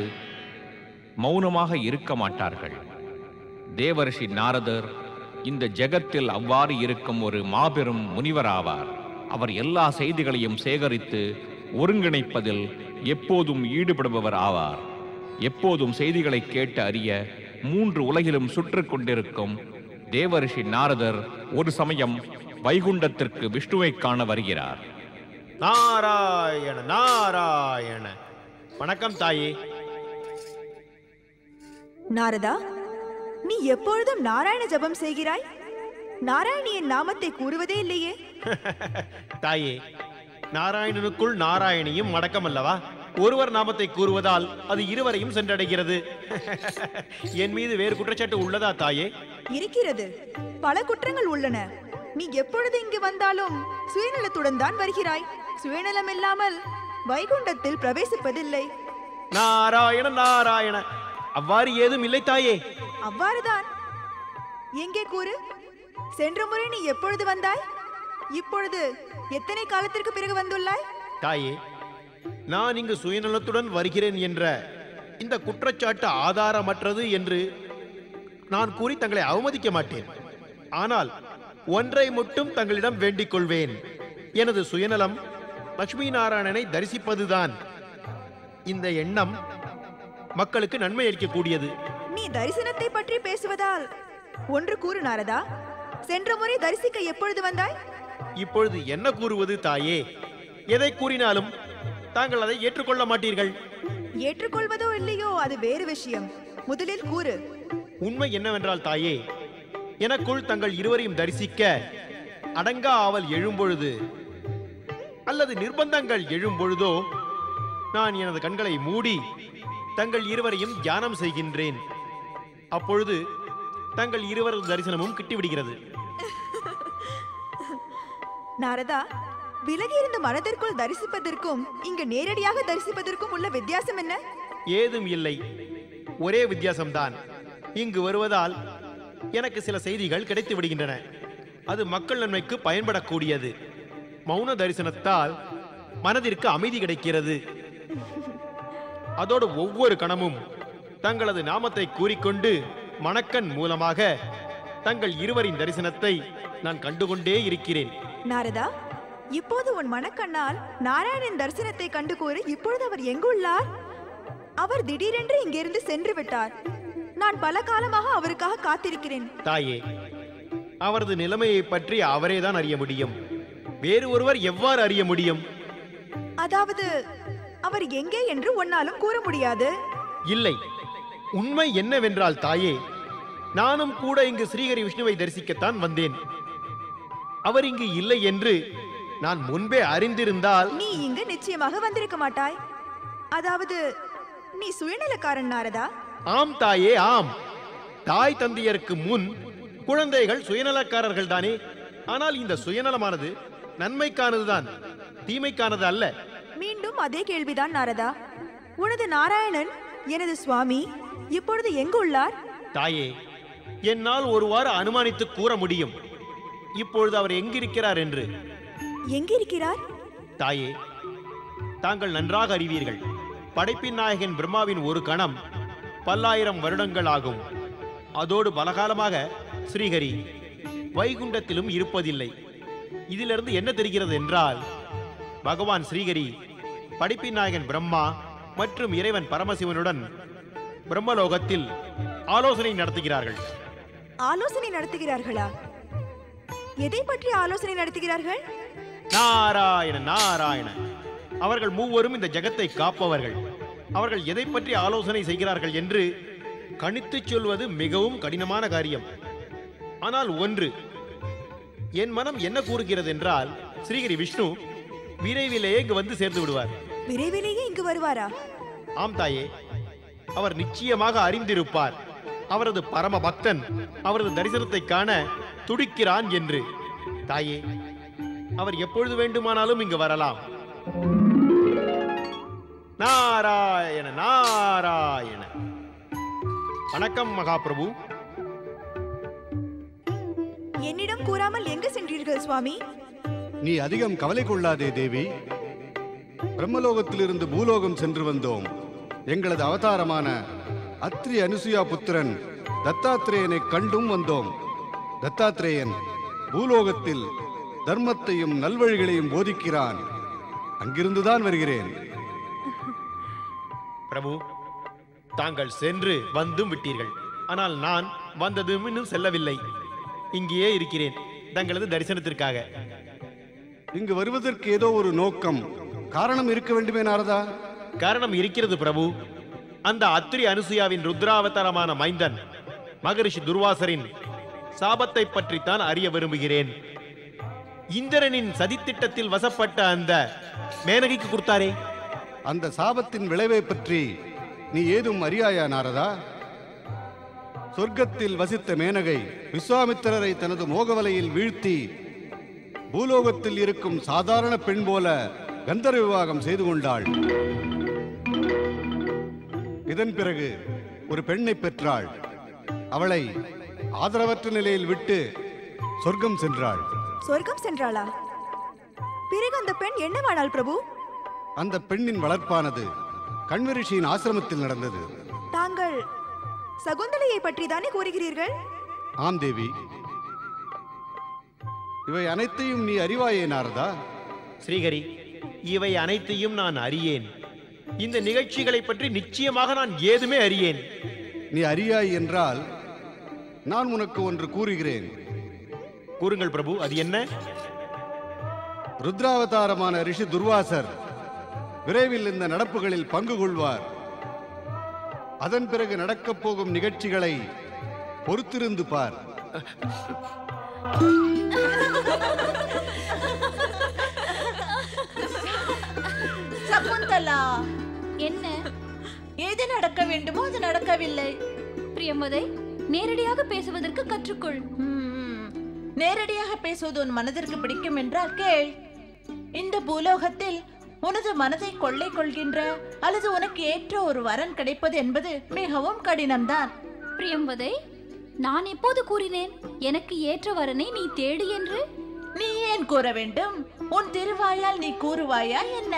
மௌனமாக இருக்க மாட்டார்கள். தேவரிஷி நாரதர் இந்த ஜெகத்தில் அவ்வாறு இருக்கும் ஒரு மாபெரும் முனிவராவார். அவர் எல்லா செய்திகளையும் சேகரித்து ஒருங்கிணைப்பதில் எப்போதும் ஈடுபடுபவர் ஆவார். எப்போதும் செய்திகளை கேட்டு அறிய 3 உலகிலும் சுற்றிக் கொண்டிருக்கும் தேவரிஷி நாரதர் ஒரு சமயம் வைகுண்டத்திற்கு விஷ்ணுவை காண வருகிறார். நாராயண நாராயண. வணக்கம் தாயே. நாரதா, நீ எப்பொழுதும் நாராயண ஜபம் செய்கிறாய். நாராயணியின் நாமத்தை கூறுவதே இல்லையே. தாயே, நாராயணனுக்குள் நாராயணியும் அடக்கம் அல்லவா? ஒருவர் நாமத்தை கூறுவதால் அது இருவரையும் சென்றடைகிறது. என் மீது வேறு குற்றச்சாட்டு உள்ளதா தாயே? இருக்கிறது, பல குற்றங்கள் உள்ளன. நீ எப்பொழுது இங்கு வந்தாலும் சுயநலத்துடன் தான் வருகிறாய். சுயநலம் இல்லாமல் வைகுண்டத்தில் பிரவேசிப்பதில்லை. நாராயண நாராயண. அவ்வாறு ஏதும் இல்லை தாயே. அவ்வாறுதான். எங்கே கூறு, சென்ற முறை நீ எப்பொழுது வந்தாய்? இப்பொழுது எத்தனை காலத்திற்கு பிறகு வந்துள்ளாய்? தாயே, நான் இங்கு சுயநலத்துடன் வருகிறேன் என்ற இந்த குற்றச்சாட்டு ஆதாரமற்றது என்று நான் கூறி தங்களை அவமதிக்க மாட்டேன். ஆனால் ஒன்றை மட்டும் தங்களிடம் வேண்டிக் கொள்வேன். எனது சுயநலம் லட்சுமி நாராயணனை தரிசிப்பதுதான். இந்த எண்ணம் மக்களுக்கு நன்மை அளிக்கக்கூடியது. நீ தரிசனத்தை பற்றி பேசுவதால் ஒன்று கூறு நாரதா. சென்ற முறை தரிசிக்க எப்பொழுது வந்தாய்? இப்பொழுது என்ன கூறுவது தாயே? எதை கூறினாலும் தாங்கள் அதை ஏற்றுக்கொள்ள மாட்டீர்கள். ஏற்றுக்கொள்வதோ இல்லையோ அது வேறு விஷயம். முதலில் கூறு. உண்மை என்னவென்றால் தாயே, எனக்குள் தங்கள் இருவரையும் தரிசிக்க அடங்கா ஆவல் எழும்பொழுது அல்லது நிர்பந்தங்கள் எழும்பொழுதோ நான் எனது கண்களை மூடி தங்கள் இருவரையும் தியானம் செய்கின்றேன். அப்பொழுது தங்கள் இருவரது தரிசனமும் கிட்டிவிடுகிறது. நாரதா, விலகியிருந்த மனதிற்குள் தரிசிப்பதற்கும் இங்கு நேரடியாக தரிசிப்பதற்கும் உள்ள வித்தியாசம் என்ன? ஏதும் இல்லை, ஒரே வித்தியாசம்தான். இங்கு வருவதால் எனக்கு சில செய்திகள் கிடைத்து விடுகின்றன. அது மக்கள் நன்மைக்கு பயன்படக்கூடியது. மௌன தரிசனத்தால் மனதிற்கு அமைதி கிடைக்கிறது. அதோடு ஒவ்வொரு கணமும் தங்களது நாமத்தை கூறிக்கொண்டு மணக்கண் மூலமாக தங்கள் இருவரின் தரிசனத்தை நான் கண்டுகொண்டே இருக்கிறேன். நாரதா, இப்போது உன் மனக்கண்ணால் நாராயணன் தரிசனத்தை கண்டு கூறு. இப்பொழுது அவர் எங்குள்ளார்? அவர் திடீரென்று இங்கிருந்து சென்று விட்டார். நான் பல காலமாக அவருக்காக காத்திருக்கிறேன். தாயே, அவரது நிலைமையை பற்றி அவரேதான் அறிய முடியும். வேறு ஒருவர் எவ்வாறு அறிய முடியும்? அதாவது அவர் எங்கே என்று உன்னாலும் கூற முடியாது. இல்லை, உண்மை என்னவென்றால் தாயே, நானும் கூட இங்கு ஸ்ரீஹரி விஷ்ணுவை தரிசிக்கத்தான் வந்தேன். அவர் இங்கு இல்லை என்று நான் முன்பே அறிந்திருந்தால் நீ இங்கு நிச்சயமாக வந்திருக்க மாட்டாய். அதாவது நீ சுயநலக்காரன் நாரதா. ஆம் தாயே, ஆம். தாய் தந்தையருக்கு முன் குழந்தைகள் சுயநலக்காரர்கள் தானே. ஆனால் இந்த சுயநலமானது நன்மைக்கானதுதான், தீமைக்கானது அல்ல. மீண்டும் அதே கேள்விதான் நாரதா. உனது நாராயணன், எனது சுவாமி, இப்பொழுது எங்கு உள்ளார்? தாயே, என்னால் ஒருவாறு அனுமானித்து கூற முடியும் இப்பொழுது அவர் எங்கிருக்கிறார் என்று. எங்கிருக்கிறார்? தாயே, தாங்கள் நன்றாக அறிவீர்கள். படைப்பின் நாயகன் பிரம்மாவின் ஒரு கணம் 1000 வருடங்கள் ஆகும். அதோடு பலகாலமாக ஸ்ரீஹரி வைகுண்டத்திலும் இருப்பதில்லை. இதிலிருந்து என்ன தெரிகிறது என்றால், பகவான் ஸ்ரீஹரி படைப்பின் நாயகன் பிரம்மா மற்றும் இறைவன் பரமசிவனுடன் பிரம்மலோகத்தில் ஆலோசனை நடத்துகிறார்கள். ஆலோசனை நடத்துகிறார்களா? எதை பற்றி ஆலோசனை நடத்துகிறார்கள்? நாராயண நாராயண. அவர்கள் மூவரும் இந்த ஜகத்தை காப்பவர்கள். அவர்கள் எதை பற்றி ஆலோசனை செய்கிறார்கள் என்று கணித்து சொல்வது மிகவும் கடினமான காரியம். ஆனால் ஒன்று என் மனம் என்ன கூறுகிறது என்றால், ஸ்ரீஹரி விஷ்ணு விரைவிலேயே இங்கு வந்து சேர்ந்து விடுவார். விரைவிலேயே இங்கு வருவாரா? ஆம் தாயே, அவர் நிச்சயமாக அறிந்திருப்பார். அவரது பரம பக்தன் அவரது தரிசனத்தை காண துடிக்கிறான் என்று. தாயே, அவர் எப்பொழுது வேண்டுமானாலும் இங்கு வரலாம். நாராயண நாராயண. வணக்கம் மகாபிரபு. என்னிடம் கூறாமல் எங்கு சென்றீர்கள் சுவாமி? நீ அதிகம் கவலை கொள்ளாதே தேவி. பிரம்மலோகத்திலிருந்து பூலோகம் சென்று வந்தோம். எங்களது அவதாரமான அத்ரி அனுசுயா புத்திரன் தத்தாத்ரேயனை கண்டும் வந்தோம். தத்தாத்ரேயன் பூலோகத்தில் தர்மத்தையும் நல்வழிகளையும் போதிக்கிறான். அங்கிருந்துதான் வருகிறேன். பிரபு, தாங்கள் சென்று வந்தும் விட்டீர்கள். ஆனால் நான் வந்ததும் இன்னும் செல்லவில்லை. இங்கேயே இருக்கிறேன் தங்களது தரிசனத்திற்காக. இங்கு வருவதற்கு ஏதோ ஒரு நோக்கம், காரணம் இருக்க வேண்டுமே நாரதா? காரணம் இருக்கிறது பிரபு. அந்த அத்திரி அனுசுயாவின் ருத்ராவதாரமான மைந்தன் மகரிஷி துர்வாசரின் சாபத்தை பற்றித்தான் அறிய விரும்புகிறேன். இந்திரனின் சதித்திட்டத்தில் வசப்பட்ட அந்த மேனகைக்கு கொடுத்தாரே, அந்த சாபத்தின் விளைவை பற்றி நீ ஏதும் அறியாயா நாரதா? சொர்க்கத்தில் வசித்த மேனகை விஸ்வாமித்திரரை தனது மோகவலையில் வீழ்த்தி பூலோகத்தில் இருக்கும் சாதாரண பெண் போல கந்தர்வ விவாகம் செய்து கொண்டாள். இதன் பிறகு ஒரு பெண்ணை பெற்றாள். அவளை ஆதரவற்ற நிலையில் விட்டு சொர்க்கம் சென்றாள். சொர்க்கம் சென்றாளா? பிறகு அந்த பெண் என்னவானாள் பிரபு? அந்த பெண்ணின் வளர்ப்பானது கண்வரிஷியின் ஆசிரமத்தில் நடந்தது. தாங்கள் சகுந்தலையை பற்றி தானே கூறுகிறீர்கள்? ஆம் தேவி, இவை அனைத்தையும் நீ அறிவாயே நாரதா? ஸ்ரீஹரி, இவை அனைத்தையும் நான் அறியேன். இந்த நிகழ்ச்சிகளை பற்றி நிச்சயமாக நான் ஏதுமே அறியேன். நீ அறியாய் என்றால் நான் உனக்கு ஒன்று கூறுகிறேன். கூறுங்கள் பிரபு, அது என்ன? ருத்ராவதாரமான ரிஷி துர்வாசர் விரைவில் இந்த நடப்புகளில் பங்கு கொள்வார். அதன் பிறகு நடக்கப் போகும் நிகழ்ச்சிகளை பொறுத்திருந்து பார். சகுந்தலா, என்ன? எது நடக்க வேண்டுமோ அது நடக்கவில்லை. பிரியம்பதை, நேரடியாக பேசுவதற்கு கற்றுக்கொள். நேரடியாக பேசுவது உன் மனதிற்கு பிடிக்கும் என்றால் கேள். இந்த பூலோகத்தில் உனது மனதை கொள்ளை கொள்கின்ற அல்லது உனக்கு ஏற்ற ஒரு வரன் கிடைப்பது என்பது மிகவும் கடினம்தான். பிரியம்பதை, நான் எப்போது கூறினேன் எனக்கு ஏற்ற வரனை நீ தேடு என்று? நீ ஏன் கூற வேண்டும்? உன் திருவாயால் நீ கூறுவாயா என்ன?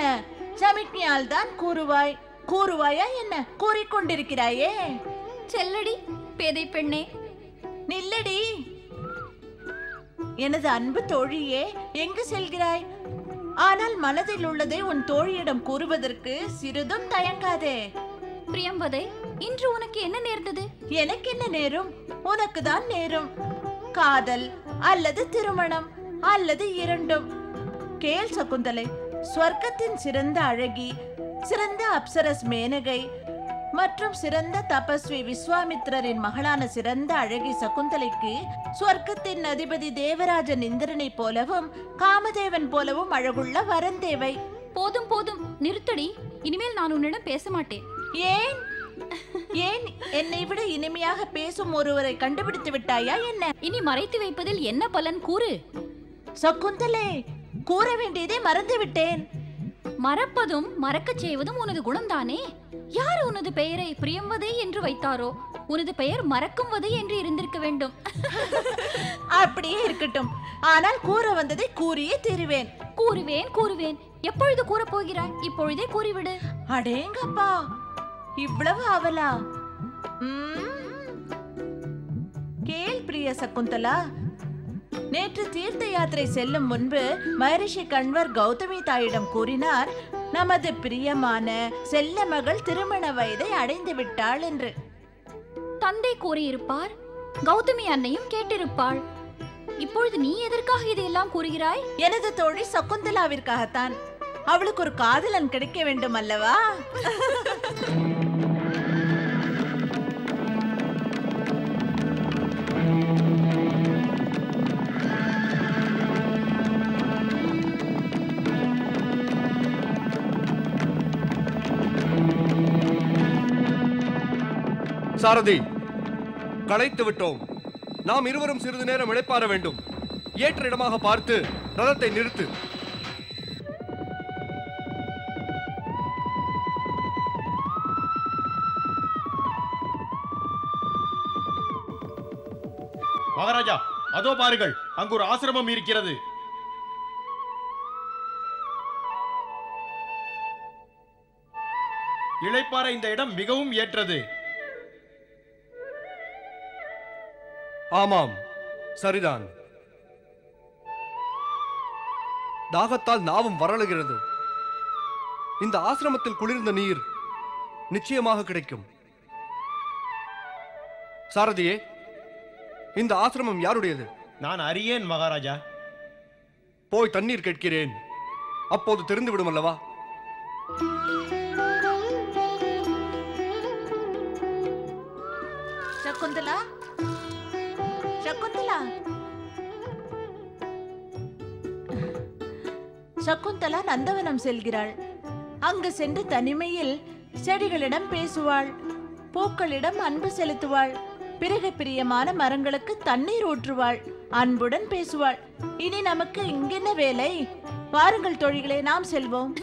சமிக்ஞையால் தான் கூறுவாய். கூறுவாயா என்ன? கூறிக்கொண்டிருக்கிறாயே. செல்லடி பேதை பெண்ணே. நில்லடி. எனது அன்பு தோழியே, எங்கு செல்கிறாய்? ஆனால் மனதில் உள்ளதை உன் தோழியிடம் கூறுவதற்கு சிறிதும் தயங்காதே. பிரியம்பதை, இன்று உனக்கு என்ன நேர்ந்தது? எனக்கு என்ன நேரும்? உனக்கு தான் நேரும். காதல் அல்லது திருமணம் அல்லது இரண்டும். கேள் சகுந்தலை, ஸ்வர்க்கத்தின் சிறந்த அழகி, சிறந்த அப்சரஸ் மேனகை மற்றும் சிறந்த தபஸ்வி விஸ்வாமித்திரரின் மகளான சிறந்த அழகி சகுந்தலைக்கு ஸ்வர்க்கத்தின் அதிபதி தேவராஜன் இந்திரனை போலவும் காமதேவன் போலவும் அழகுள்ள வரன் தேவை. போதும் போதும், நிறுத்தடி. இனிமேல் நான் உன்னிடம் பேச மாட்டேன். ஏன்? ஏன் என்னை விட இனிமையாக பேசும் ஒருவரை கண்டுபிடித்து விட்டாயா என்ன? இனி மறைத்து வைப்பதில் என்ன பலன் கூறு. சகுந்தலே, கூற வேண்டியதை மறந்து விட்டேன். மறப்பதும் மறக்கச் செய்வதும் உனது குணம்தானே? யார் உனது பெயரை பிரியம்பதை என்று வைத்தாரோ உனது பெயர் மறக்கும்வதை என்று இருந்திருக்க வேண்டும். அப்படியே இருக்கட்டும். ஆனால் கூற வந்ததை கூறியே தீருவேன். கூறுவேன் கூறுவேன். எப்பொழுது கூறப் போகிறாய்? இப்பொழுதே கூறிவிடு. அடேங்கப்பா, இவ்வளவு அவலா? கேள் பிரிய சகுந்தலா, நேற்று தீர்த்த யாத்திரை செல்லும் முன்பு மகரிஷி கண்வர் கௌதமி தாயிடம் கூறினார், நமது பிரியமான செல்ல மகள் திருமண வயதை அடைந்து விட்டாள் என்று. தந்தை கூறியிருப்பார், கௌதமி அன்னையும் கேட்டிருப்பாள். இப்பொழுது நீ எதற்காக இதையெல்லாம் கூறுகிறாய்? எனது தோழி சகுந்தலாவிற்காகத்தான். அவளுக்கு ஒரு காதலன் கிடைக்க வேண்டும் அல்லவா? சாரதி, களைத்து விட்டோம். நாம் இருவரும் சிறிது நேரம் இளைப்பாற வேண்டும். ஏற்ற இடமாக பார்த்து ரதத்தை நிறுத்து. மகாராஜா, அதோ பாருங்கள், அங்கு ஒரு ஆசிரமம் இருக்கிறது. இளைப்பாற இந்த இடம் மிகவும் ஏற்றது. ஆமாம், சரிதான். தாகத்தால் நாவும் வறளுகிறது. இந்த ஆசிரமத்தில் குளிர்ந்த நீர் நிச்சயமாக கிடைக்கும். சாரதியே, இந்த ஆசிரமம் யாருடையது? நான் அறியேன் மகாராஜா. போய் தண்ணீர் கேட்கிறேன், அப்போது தெரிந்து விடும் அல்லவா? சகுந்தலா, சகுந்தலா, சகுந்தலா நந்தவனம் செல்கிறாள். அங்கு சென்று தனிமையில் செடிகளிடம் பேசுவாள், பூக்களிடம் அன்பு செலுத்துவாள், பிறகு பிரியமான மரங்களுக்கு தண்ணீர் ஊற்றுவாள், அன்புடன் பேசுவாள். இனி நமக்கு இங்கென்ன வேலை? வாருங்கள் தோழிகளே, நாம் செல்வோம்.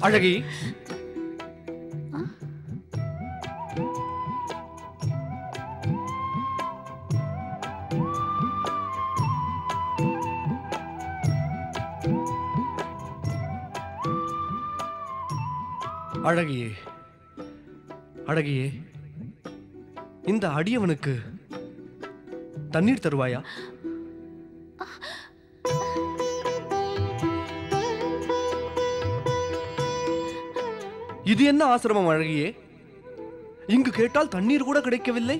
அழகி, அழகியே, அழகியே, இந்த அடியவனுக்கு தண்ணீர் தருவாயா? இது என்ன ஆசிரமம் அழகியே? இங்கு கேட்டால் தண்ணீர் கூட கிடைக்கவில்லை.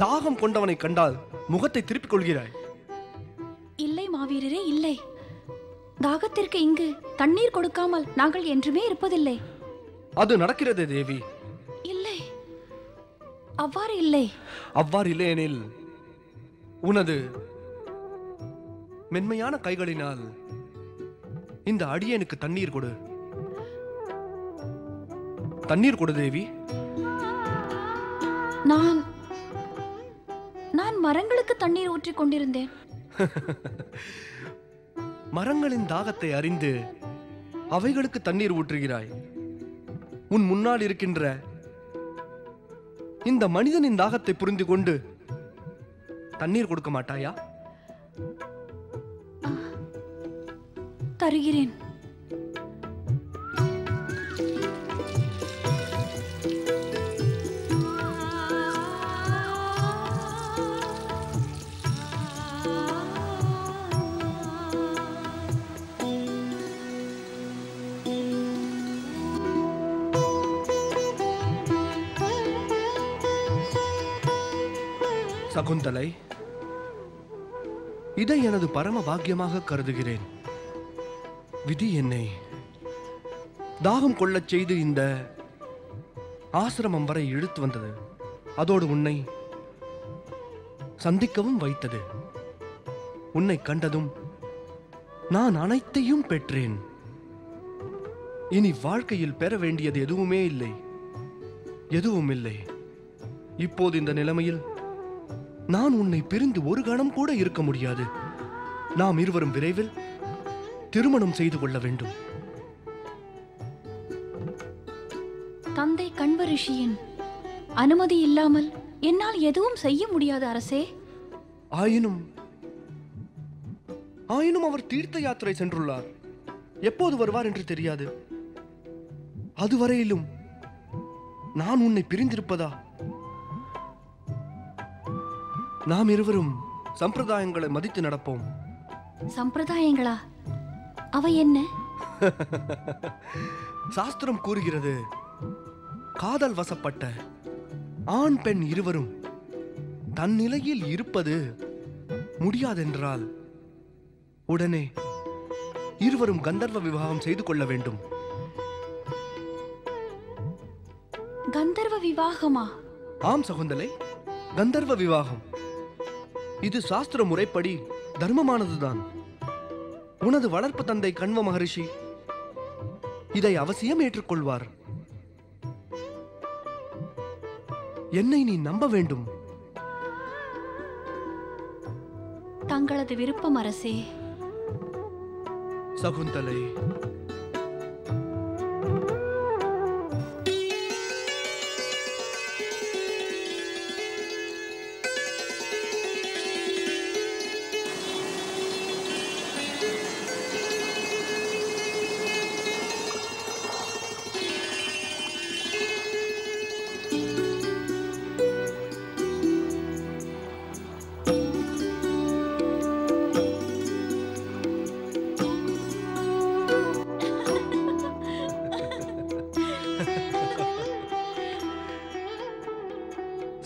தாகம் கொண்டவனை கண்டால் முகத்தை திருப்பிக் கொள்கிறாய். இல்லை மாவீரரே, இல்லை. தாகத்திற்கு இங்கு தண்ணீர் கொடுக்காமல் நாங்கள் என்றுமே இருப்பதில்லை. அது நடக்கிறதே தேவி. இல்லை, அவ்வாறு இல்லை. அவ்வாறு இல்லையெனில் உனது மென்மையான கைகளினால் இந்த அடியனுக்கு தண்ணீர் கொடு. தண்ணீர் கொடு தேவி. நான் மரங்களுக்கு தண்ணீர் ஊற்றிக் கொண்டிருந்தேன். மரங்களின் தாகத்தை அறிந்து அவைகளுக்கு தண்ணீர் ஊற்றுகிறாய். உன் முன்னால் இருக்கின்ற இந்த மனிதனின் தாகத்தை புரிந்து கொண்டு தண்ணீர் கொடுக்க மாட்டாயா? தருகிறேன். சகுந்தலை, இதை எனது பரம பாக்கியமாக கருதுகிறேன். விதி என்னை தாகம் கொள்ளச் செய்து இந்த ஆசிரமம் வரை இழுத்து வந்தது. அதோடு உன்னை சந்திக்கவும் வைத்தது. உன்னை கண்டதும் நான் அனைத்தையும் பெற்றேன். இனி வாழ்க்கையில் பெற வேண்டியது எதுவுமே இல்லை, எதுவும் இல்லை. இப்போது இந்த நிலைமையில் நான் உன்னை பிரிந்து ஒரு கணம் கூட இருக்க முடியாது. நாம் இருவரும் விரைவில் திருமணம் செய்து கொள்ள வேண்டும். தந்தை கண்வ ரிஷியின் அனுமதி இல்லாமல் என்னால் எதுவும் செய்ய முடியாது அரசே. ஆயினும் அவர் தீர்த்த யாத்திரை சென்றுள்ளார். எப்போது வருவார் என்று தெரியாது. அதுவரையிலும் நான் உன்னை பிரிந்திருப்பதா? நாம் இருவரும் சம்பிரதாயங்களை மதித்து நடப்போம். சம்பிரதாயங்களா? அவை என்ன? சாஸ்திரம் கூறுகிறது, காதல் வசப்பட்ட ஆண் பெண் இருவரும் தன் நிலையில் இருப்பது முடியாதென்றால் உடனே இருவரும் கந்தர்வ விவாகம் செய்து கொள்ள வேண்டும். கந்தர்வ விவாகமா? ஆம் சகுந்தலை, கந்தர்வ விவாகம். இது சாஸ்திர முறைப்படி தர்மமானதுதான். உனது வளர்ப்பு தந்தை கண்வ மகரிஷி இதை அவசியம் ஏற்றுக்கொள்வார். என்னை நீ நம்ப வேண்டும். தங்களது விருப்பம் அரசே. சகுந்தலை,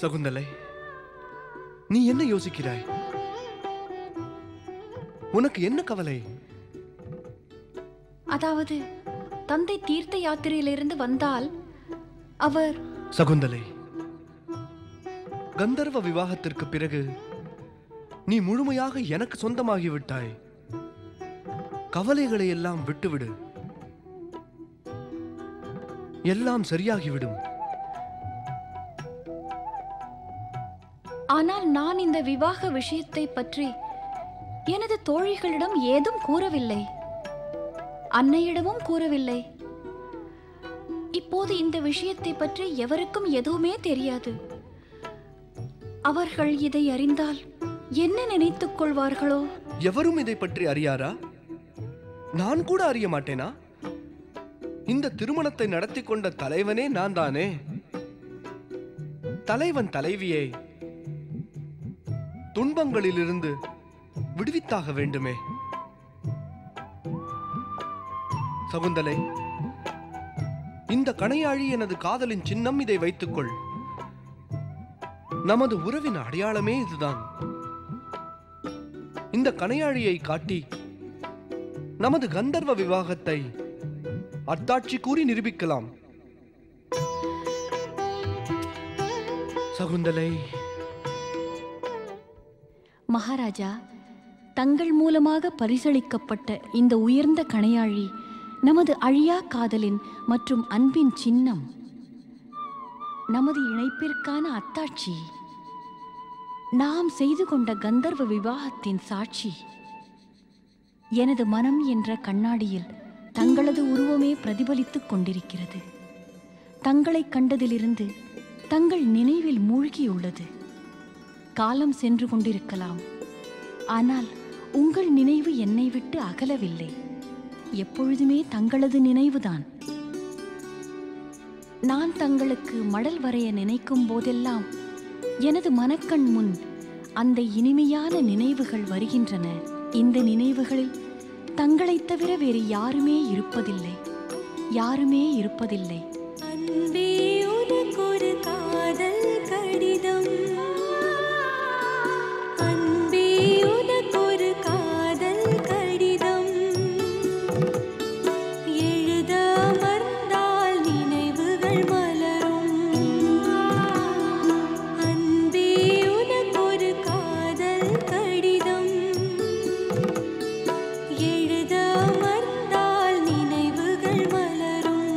சகுந்தலை, நீ என்ன யோசிக்கிறாய்? உனக்கு என்ன கவலை? அதாவது தந்தை தீர்த்த யாத்திரையிலிருந்து வந்தால் அவர்... சகுந்தலை, கந்தர்வ விவாகத்திற்கு பிறகு நீ முழுமையாக எனக்கு சொந்தமாகிவிட்டாய். கவலைகளை எல்லாம் விட்டுவிடு, எல்லாம் சரியாகிவிடும். ஆனால் நான் இந்த விவாக விஷயத்தை பற்றி எனது தோழிகளிடம் ஏதும் கூறவில்லை, அன்னையிடமும் கூறவில்லை. இப்போது இந்த விஷயத்தை பற்றி எவருக்கும் எதுவுமே தெரியாது. அவர்கள் இதை அறிந்தால் என்ன நினைத்துக் கொள்வார்களோ? எவரும் இதை பற்றி அறியாரா? நான் கூட அறிய மாட்டேனா? இந்த திருமணத்தை நடத்தி கொண்ட தலைவனே நான் தானே. தலைவன் தலைவியை துன்பங்களிலிருந்து விடுவித்தாக வேண்டுமே. சகுந்தலை, இந்த கணையாழி எனது காதலின் சின்னம். இதை வைத்துக்கொள். நமது உறவின் அடையாளமே இதுதான். இந்த கணையாழியை காட்டி நமது கந்தர்வ விவாகத்தை அத்தாட்சி கூறி நிரூபிக்கலாம். சகுந்தலை. மகாராஜா, தங்கள் மூலமாக பரிசளிக்கப்பட்ட இந்த உயர்ந்த கணையாழி நமது அழியா காதலின் மற்றும் அன்பின் சின்னம், நமது இணைப்பிற்கான அத்தாட்சி, நாம் செய்து கொண்ட கந்தர்வ விவாகத்தின் சாட்சி. எனது மனம் என்ற கண்ணாடியில் தங்களது உருவமே பிரதிபலித்துக் கொண்டிருக்கிறது. தங்களை கண்டதிலிருந்து தங்கள் நினைவில் மூழ்கியுள்ளது. காலம் சென்று கொண்டிருக்கலாம், ஆனால் உங்கள் நினைவு என்னை விட்டு அகலவில்லை. எப்பொழுதுமே தங்களது நினைவுதான். நான் தங்களுக்கு மடல் வரைய நினைக்கும் போதெல்லாம் எனது மனக்கண் முன் அந்த இனிமையான நினைவுகள் வருகின்றன. இந்த நினைவுகளில் தங்களைத் தவிர வேறு யாருமே இருப்பதில்லை, யாருமே இருப்பதில்லை. அன்பே உனக்கொரு காதல் கடிதம், அன்பே உனக்கொரு காதல் கடிதம், எழுத மறந்தால் நினைவுகள் மலரும். அன்பே உனக்கொரு காதல் கடிதம், எழுத மறந்தால் நினைவுகள் மலரும்.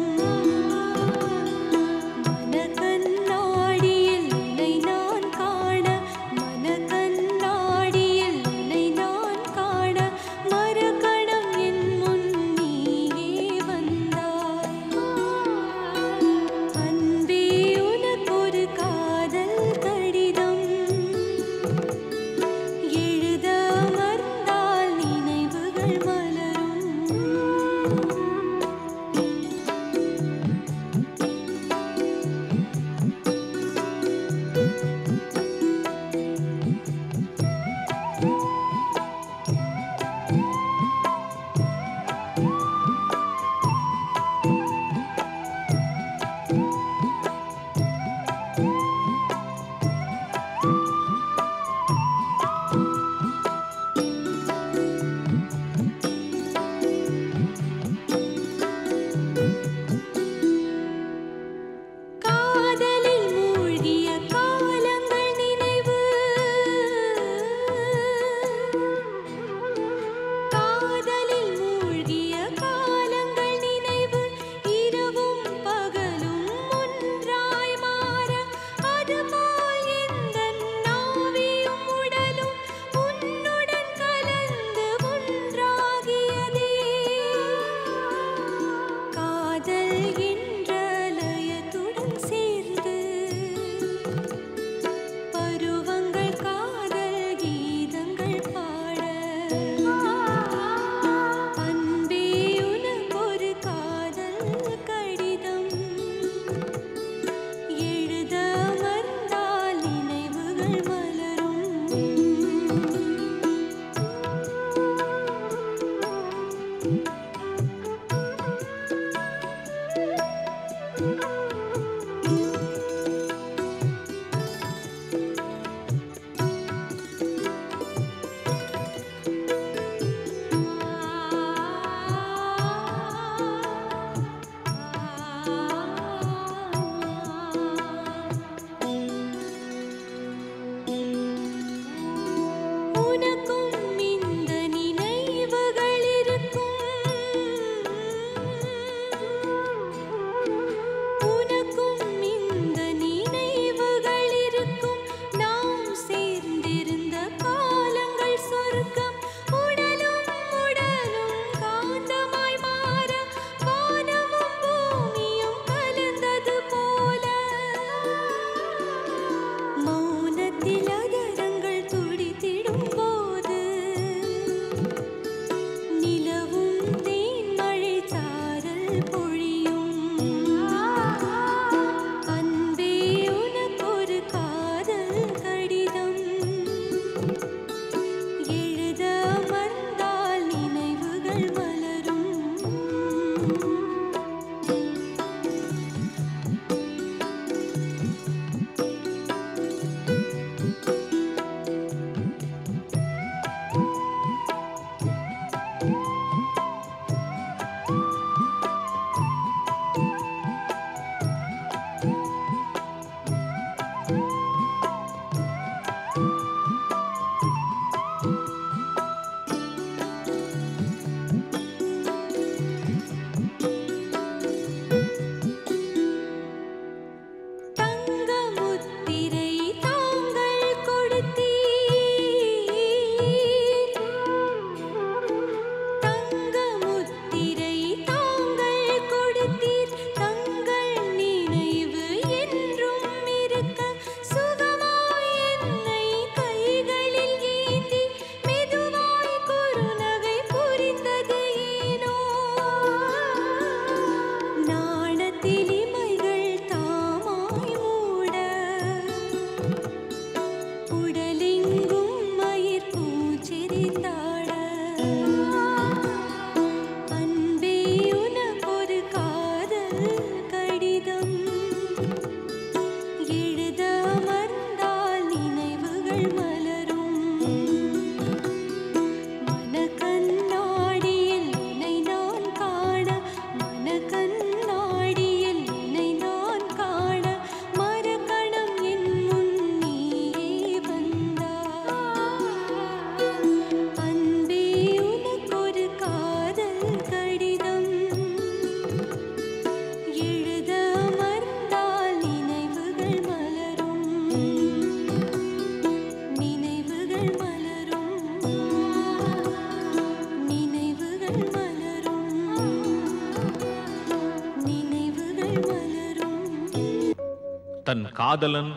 தன் காதலன்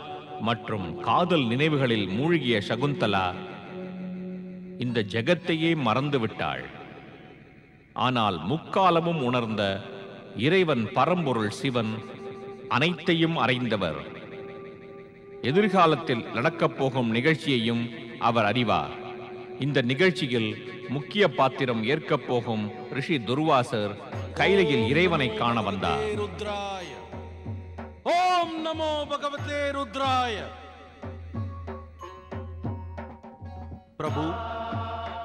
மற்றும் காதல் நினைவுகளில் மூழ்கிய சகுந்தலா இந்த ஜெகத்தையே மறந்துவிட்டாள். ஆனால் முக்காலமும் உணர்ந்த இறைவன் பரம்பொருள் சிவன் அனைத்தையும் அறிந்தவர். எதிர்காலத்தில் நடக்கப் போகும் நிகழ்ச்சியையும் அவர் அறிவார். இந்த நிகழ்ச்சியில் முக்கிய பாத்திரம் ஏற்கப் போகும் ரிஷி துர்வாசர் கைலையில் இறைவனை காண வந்தார். ஓம் நமோ பகவதே ருத்ராய. பிரபு,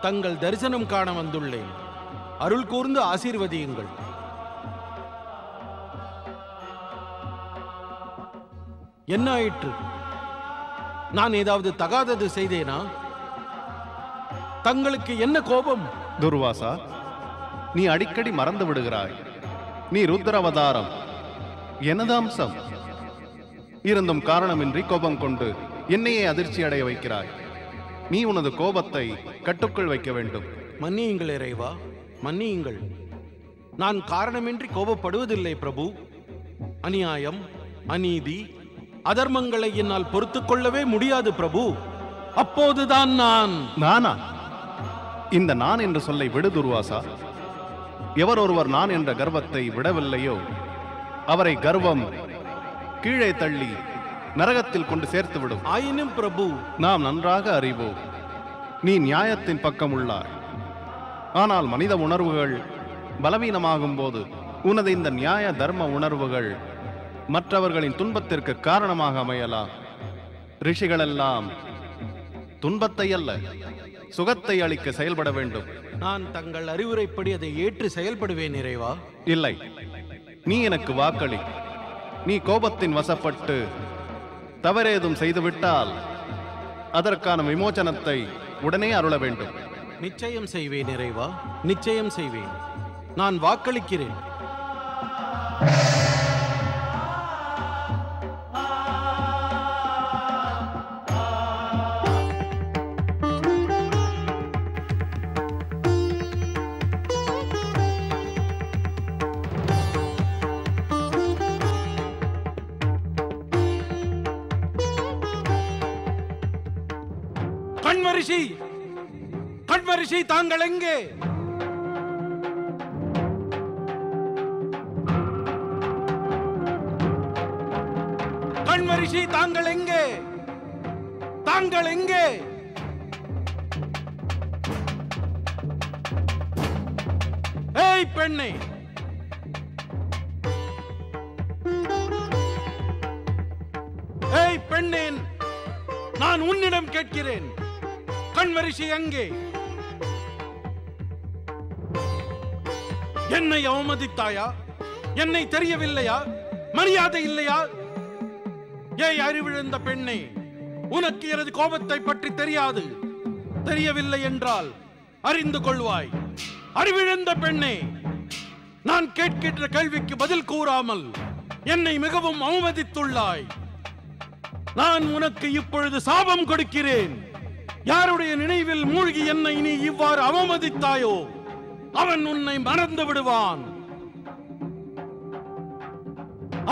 தங்கள் தரிசனம் காண வந்துள்ளேன். அருள் கூர்ந்து ஆசீர்வதியுங்கள். என்ன ஆயிற்று? நான் ஏதாவது தகாதது செய்தேனா? தங்களுக்கு என்ன கோபம்? துர்வாசா, நீ அடிக்கடி மறந்து விடுகிறாய். நீ ருத்ராவதாரம், எனது அம்சம். இருந்தும் காரணமின்றி கோபம் கொண்டு என்னையே அதிர்ச்சி அடைய வைக்கிறாய். நீ உனது கோபத்தை கட்டுக்குள் வைக்க வேண்டும். மன்னியுங்கள் இறைவா, மன்னியுங்கள். நான் காரணமின்றி கோபப்படுவதில்லை பிரபு. அநியாயம், அநீதி, அதர்மங்களை என்னால் பொறுத்துக் கொள்ளவே முடியாது பிரபு. அப்போதுதான் நானா? இந்த நான் என்று சொல்லை விடு துர்வாசா. எவர் ஒருவர் நான் என்ற கர்வத்தை விடவில்லையோ அவரை கர்வம் கீழே தள்ளி நரகத்தில் கொண்டு சேர்த்து விடும். ஆயினும் பிரபு, நாம் நன்றாக அறிவோம், நீ நியாயத்தின் பக்கம் உள்ளாய். ஆனால் மனித உணர்வுகள் பலவீனமாகும் போது உனது இந்த நியாய தர்ம உணர்வுகள் மற்றவர்களின் துன்பத்திற்கு காரணமாக அமையலாம். ரிஷிகளெல்லாம் துன்பத்தை அல்ல, சுகத்தை அளிக்க செயல்பட வேண்டும். நான் தங்கள் அறிவுரைப்படி அதை ஏற்று செயல்படுவேன் இறைவா. இல்லை, நீ எனக்கு வாக்களி. நீ கோபத்தின் வசப்பட்டு தவறேதும் செய்துவிட்டால் அதற்கான விமோசனத்தை உடனே அருள வேண்டும். நிச்சயம் செய்வேன் இறைவா, நிச்சயம் செய்வேன். நான் வாக்களிக்கிறேன். கண்வரிஷி, கண்வரிஷி, தாங்கள் எங்கே? கண்வரிஷி, தாங்கள் எங்கே? தாங்கள் எங்கே? ஏய் பெண்ணே, ஏய் பெண்ணே, நான் உன்னிடம் கேட்கிறேன், கண்வரிஷி எங்கே? என்னை அவமதித்தாயா? என்னை தெரியவில்லையா? மரியாதை இல்லையா? ஏய் அறிவிழந்த பெண்ணே, உனக்கு எனது கோபத்தை பற்றி தெரியாது. தெரியவில்லை என்றால் அறிந்து கொள்வாய். அறிவிழந்த பெண்ணே, நான் கேட்கின்ற கேள்விக்கு பதில் கூறாமல் என்னை மிகவும் அவமதித்துள்ளாய். நான் உனக்கு இப்பொழுது சாபம் கொடுக்கிறேன். யாருடைய நினைவில் மூழ்கி என்னை நீ இவ்வாறு அவமதித்தாயோ அவன் உன்னை மறந்து விடுவான்.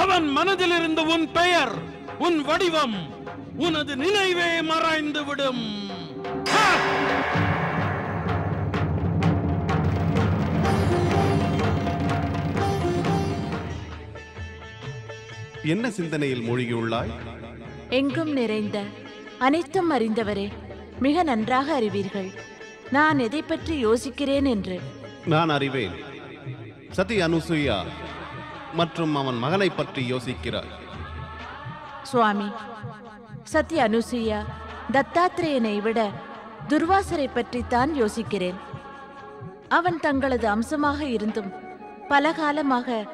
அவன் மனதில் இருந்து உன் பெயர், உன் வடிவம், உனது நினைவே மறைந்து விடும். என்ன சிந்தனையில் மூழ்கியுள்ளாய்? எங்கும் நிறைந்த அனைத்தும் அறிந்தவரே, மிக நன்றாக அறிவீர்கள் நான் எதை பற்றி யோசிக்கிறேன் என்று. நான் அறிவேன். சதி அனுசூயா மற்றும் அவன் மகனை பற்றி யோசிக்கிறார். சுவாமி, சத்ய அனுசூயா தத்தாத்திரேயனை விட துர்வாசரை பற்றித்தான் யோசிக்கிறேன். அவன் தங்களது அம்சமாக இருந்தும் பல காலமாக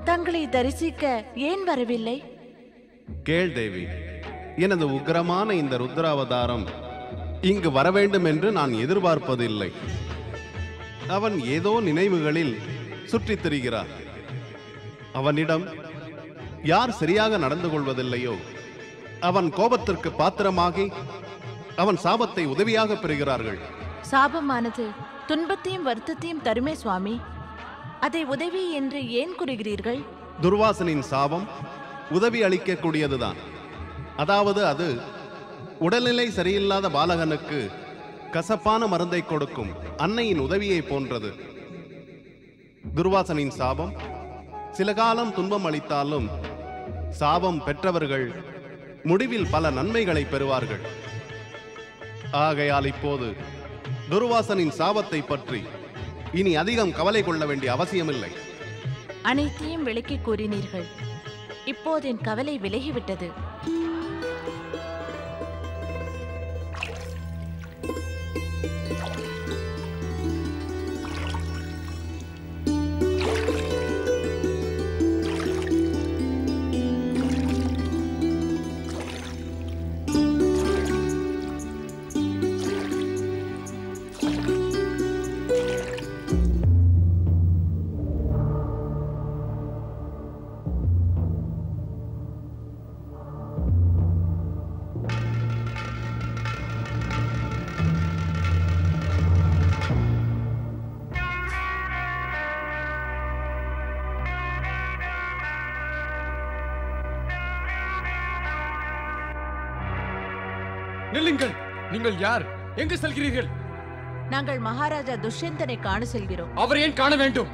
தங்களை தரிசிக்க ஏன் வரவில்லை? கேள் தேவி, எனது உக்கிரமான இந்த ருத்ராவதாரம் இங்கு வரவேண்டும் என்று நான் எதிர்பார்ப்பதில்லை. அவன் ஏதோ நினைவுகளில் சுற்றித் திரிகிறார். அவனிடம் யார் சரியாக நடந்து கொள்வதில்லையோ அவன் கோபத்திற்கு பாத்திரமாகி அவன் சாபத்தை உதவியாக பெறுகிறார்கள். சாபமானது துன்பத்தையும் வருத்தத்தையும் தருமே சுவாமி. அதை உதவி என்று ஏன் கூறுகிறீர்கள்? துர்வாசனின் சாபம் உதவி அளிக்கக்கூடியதுதான். அதாவது அது உடல்நிலை சரியில்லாத பாலகனுக்கு கசப்பான மருந்தை கொடுக்கும் அன்னையின் உதவியை போன்றது. துர்வாசனின் சாபம் சில காலம் துன்பம் அளித்தாலும் சாபம் பெற்றவர்கள் முடிவில் பல நன்மைகளை பெறுவார்கள். ஆகையால் இப்போது துர்வாசனின் சாபத்தை பற்றி இனி அதிகம் கவலை கொள்ள வேண்டிய அவசியமில்லை. அனைத்தையும் விளக்கி கூறினீர்கள். இப்போது என் கவலை விலகிவிட்டது. நில்லுங்கள். நீங்கள் யார்? எங்கு செல்கிறீர்கள்? நாங்கள் மகாராஜா துஷ்யந்தனை காண செல்கிறோம். அவரை ஏன் காண வேண்டும்?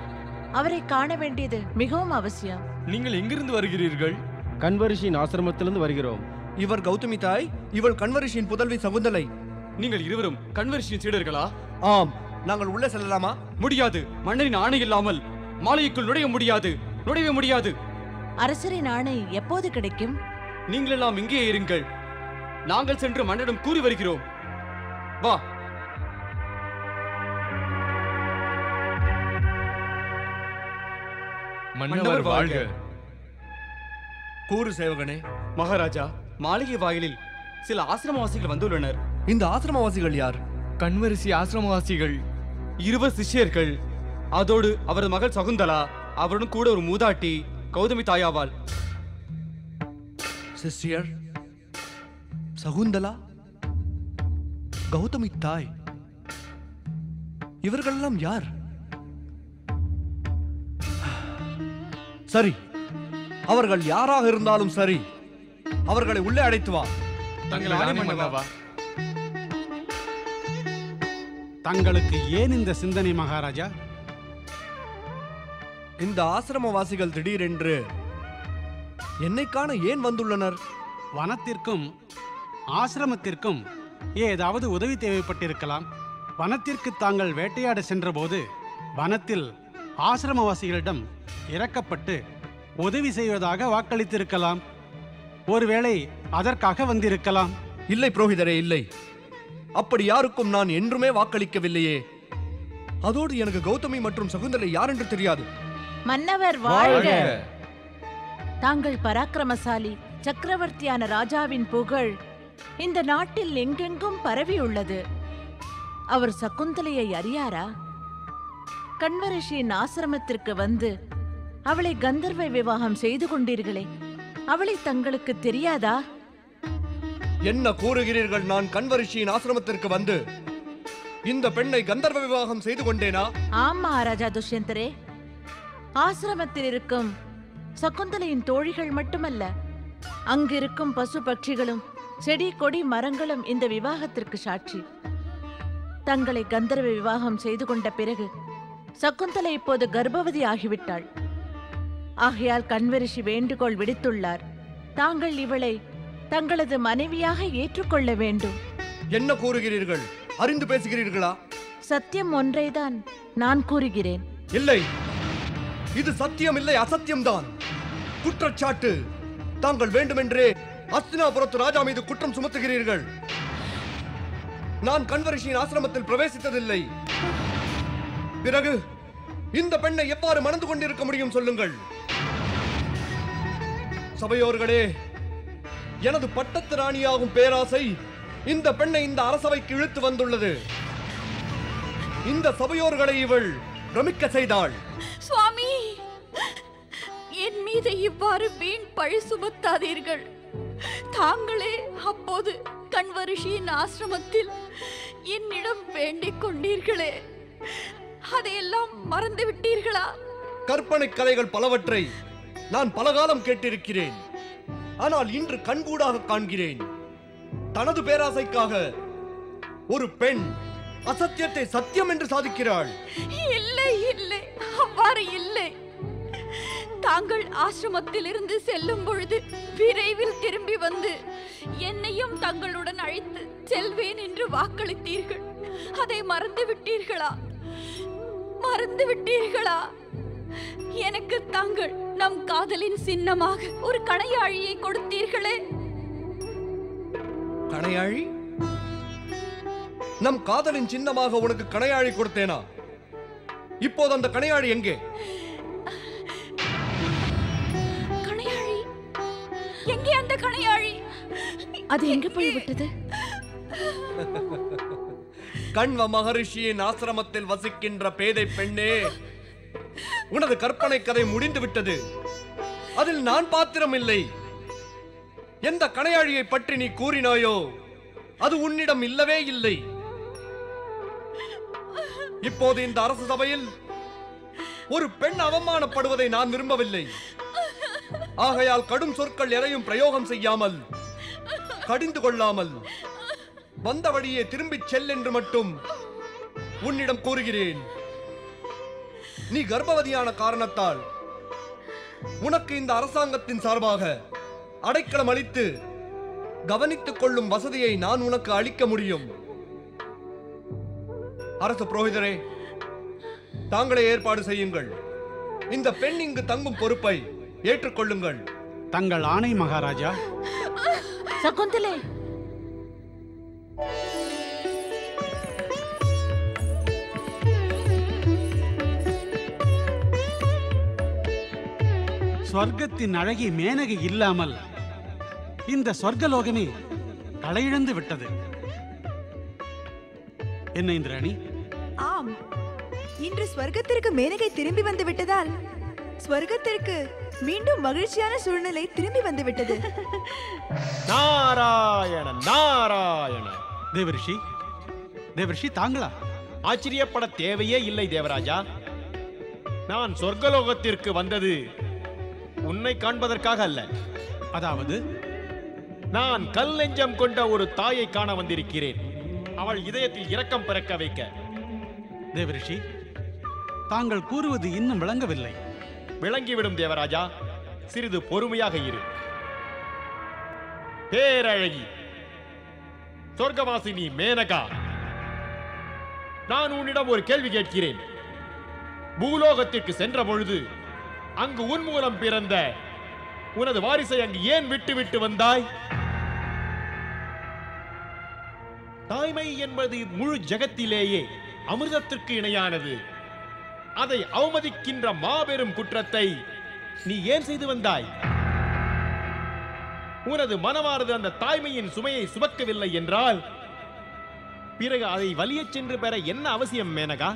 அவரை காண வேண்டியது மிகவும் அவசியம். நீங்கள் எங்கிருந்து வருகிறீர்கள்? கண்வரிஷியின் ஆசிரமத்திலிருந்து வருகிறோம். இவர் கௌதமி தாய், இவள் கண்வரிஷியின் புதல்வி சகுந்தலை. நீங்கள் இருவரும் கண்வரிஷியின் சீடர்களா? ஆம். நாங்கள் உள்ளே செல்லலாமா? முடியாது. மன்னரின் ஆணை இல்லாமல் மாளிகைக்குள் நுழைய முடியாது. நுழைய முடியாது. அரசரின் ஆணை எப்போது கிடைக்கும்? நீங்கள் எல்லாம் இங்கே இருங்கள். நாங்கள் சென்று மன்னரிடம் கூறி வருகிறோம். வா. மன்னவர் வாழ்க. கூறு சேவகனே. மகாராஜா, மாளிகை வாயிலில் சில ஆசிரமவாசிகள் வந்துள்ளனர். இந்த ஆசிரமவாசிகள் யார்? கண்வரிசி ஆசிரமவாசிகள் 20 சிஷ்யர்கள். அதோடு அவரது மகள் சகுந்தலா, அவருடன் கூட ஒரு மூதாட்டி கௌதமி தாயாவாள். சிஷ்யர் சகுந்தலா, கௌதமி தாய், இவர்களெல்லாம் யார்? சரி, அவர்கள் யாராக இருந்தாலும் சரி, அவர்களை உள்ளே அழைத்து வா. தங்களுக்கு ஏன் இந்த சிந்தனை மகாராஜா? இந்த ஆசிரமவாசிகள் திடீரென்று என்னை காண ஏன் வந்துள்ளனர்? வனத்திற்கும் ஆசிரமத்திற்கும் ஏதாவது உதவி தேவைப்பட்டிருக்கலாம். வனத்திற்கு தாங்கள் வேட்டையாட சென்றபோது வனத்தில் ஆசிரமவாசிகளிடம் இறக்கப்பட்டு உதவி செய்வதாக வாக்களித்திருக்கலாம். ஒருவேளை அதற்காக வந்திருக்கலாம். இல்லை புரோகிதரே, இல்லை. அப்படி யாருக்கும் நான் என்றுமே வாக்களிக்கவில்லையே. அதோடு எனக்கு கௌதமி மற்றும் சகுந்தலை யார் என்று தெரியாது. மன்னவர் வாழ்க. தாங்கள் பராக்கிரமசாலி சக்கரவர்த்தியான ராஜாவின் புகழ் இந்த நாட்டில் எங்கெங்கும் பரவியுள்ளது. அவர் சகுந்தலையை அறியாரா? கண்வரிஷியின் ஆசிரமத்திற்கு வந்து அவளை கந்தர்வ விவாகம் செய்து கொண்டீர்களே, அவளை தங்களுக்கு தெரியாதா? என்ன கூறுகிறீர்கள்? நான் கண்வரிஷியின் ஆசிரமத்திற்கு வந்து இந்த பெண்ணை கந்தர்வ விவாகம் செய்து கொண்டேனா? ஆம் மகாராஜா துஷ்யந்தரே. ஆசிரமத்தில் இருக்கும் சகுந்தலையின் தோழிகள் மட்டுமல்ல, அங்கிருக்கும் பசு பட்சிகளும் செடி கொடி மரங்களும் இந்த விவாகத்திற்கு சாட்சி. தங்களை கந்தர்வ விவாகம் செய்து கொண்ட பிறகு சகுந்தலை இப்போது கர்ப்பவதி ஆகிவிட்டாள். ஆகையால் கண்வரிஷி வேண்டுகோள் விடுத்துள்ளார். தாங்கள் இவளை தங்களது மனைவியாக ஏற்றுக்கொள்ள வேண்டும். என்ன கூறுகிறீர்கள்? அறிந்து பேசுகிறீர்களா? சத்தியம் ஒன்றைதான் நான் கூறுகிறேன். இல்லை, இது சத்தியம் இல்லை, அசத்தியம்தான். குற்றச்சாட்டு. தாங்கள் வேண்டுமென்றே அஸ்தினாபுரத்து ராஜா மீது குற்றம் சுமத்துகிறீர்கள். நான் கண்வரிஷியின் ஆசிரமத்தில் பிரவேசித்ததில்லை. பிறகு இந்த பெண்ணை எவ்வாறு மணந்து கொண்டிருக்க முடியும் சொல்லுங்கள். சபையோர்களே, எனது பட்டத்து ராணியாகும் பேராசை இந்த பெண்ணை இந்த அரசவைக்கு இழுத்து வந்துள்ளது. இந்த சபையோர்களை இவள் பிரமிக்க செய்தாள். சுவாமி, என் மீது இவ்வாறு வீண் பழி சுமத்தாதீர்கள். தாங்களே அப்போது கண்வரிஷியின் ஆசிரமத்தில் என்னிடம் வேண்டிக் கொண்டீர்களே, அதையெல்லாம் மறந்து விட்டீர்களா? கற்பனை கதைகள் பலவற்றை நான் பலகாலம் கேட்டிருக்கிறேன். ஆனால் இன்று கண்கூடாக காண்கிறேன். தனது பேராசைக்காக ஒரு பெண் அசத்தியத்தை சத்தியம் என்று சாதிக்கிறாள். இல்லை இல்லை, அவ்வாறு இல்லை. தாங்கள் ஆசிரமத்திலிருந்து செல்லும் பொழுது விரைவில் திரும்பி வந்து என்னையும் தங்களுடன் அழைத்து செல்வேன் என்று வாக்களித்தீர்கள். அதை மறந்து விட்டீர்களா? மறந்து விட்டீர்களா? எனக்கு தாங்கள் நம் காதலின் சின்னமாக ஒரு கணையாழியை கொடுத்தீர்களே. கணையாழி? நம் காதலின் சின்னமாக உனக்கு கணையாழி கொடுத்தேனா? இப்போது அந்த கணையாழி எங்கே? கணையாழி எங்கே? அந்த கணையாழி அது எங்கே போய்விட்டது? கண்வ மகரிஷியின் ஆசிரமத்தில் வசிக்கின்ற பேதை பெண்ணே, உனது கற்பனை கதை முடிந்து விட்டது. அதில் நான் பாத்திரம் இல்லை. எந்த கணையாழியை பற்றி நீ கூறினாயோ அது உன்னிடம் இல்லவே இல்லை. இப்போது இந்த அரசு சபையில் ஒரு பெண் அவமானப்படுவதை நான் விரும்பவில்லை. ஆகையால் கடும் சொற்கள் எதையும் பிரயோகம் செய்யாமல், கடிந்து கொள்ளாமல் வந்த வழியே திரும்பிச் செல் என்று மட்டும் உன்னிடம் கூறுகிறேன். நீ கர்ப்பவதியான காரணத்தால் உனக்கு இந்த அரசாங்கத்தின் சார்பாக அடைக்கலம் அளித்து கவனித்துக் கொள்ளும் வசதியை நான் உனக்கு அளிக்க முடியும். அரசு புரோகிதரே, தாங்களே ஏற்பாடு செய்யுங்கள். இந்த பெண் இங்கு தங்கும் பொறுப்பை ஏற்றுக்கொள்ளுங்கள். தங்கள் ஆணை மகாராஜா. சகுந்தலை, ஸ்வர்க்கத்தின் அழகி மேனகை இல்லாமல் இந்த சொர்க்கலோகமே களையிழந்து விட்டது. என்ன இந்திராணி? ஆம், இன்று ஸ்வர்க்கத்திற்கு மேனகை திரும்பி வந்து விட்டதால் ஸ்வர்க்கத்திற்கு மீண்டும் மகிழ்ச்சியான சூழ்நிலை திரும்பி வந்து விட்டது. நாராயண நாராயண. தேவரிஷி, தேவரிஷி தாங்களா? ஆச்சரியப்பட தேவையே இல்லை தேவராஜா. நான் சொர்க்கலோகத்திற்கு வந்தது உன்னை காண்பதற்காக அல்ல. அதாவது நான் கல் நெஞ்சம் கொண்ட ஒரு தாயை காண வந்திருக்கிறேன். அவள் இதயத்தில் இரக்கம் பிறக்க வைக்க. தேவரிஷி, தாங்கள் கூறுவது இன்னும் விளங்கவில்லை. விளங்கிவிடும் தேவராஜா, சிறிது பொறுமையாக இரு. பேரழகி சொர்க்கவாசினி மேனகா, நான் உன்னிடம் ஒரு கேள்வி கேட்கிறேன். பூலோகத்திற்கு சென்ற பொழுது அங்கு உன் மூலம் பிறந்த உனது வாரிசை அங்கு ஏன் விட்டு விட்டு வந்தாய்? தாய்மை என்பது முழு ஜகத்திலேயே அமிர்தத்திற்கு இணையானது. அதை அவமதிக்கின்ற மாபெரும் குற்றத்தை நீ ஏன் செய்து வந்தாய்? உனது மனமானது அந்த தாய்மையின் சுமையை சுமக்கவில்லை என்றால் பிறகு அதை வலியச் சென்று பெற என்ன அவசியம் மேனகா?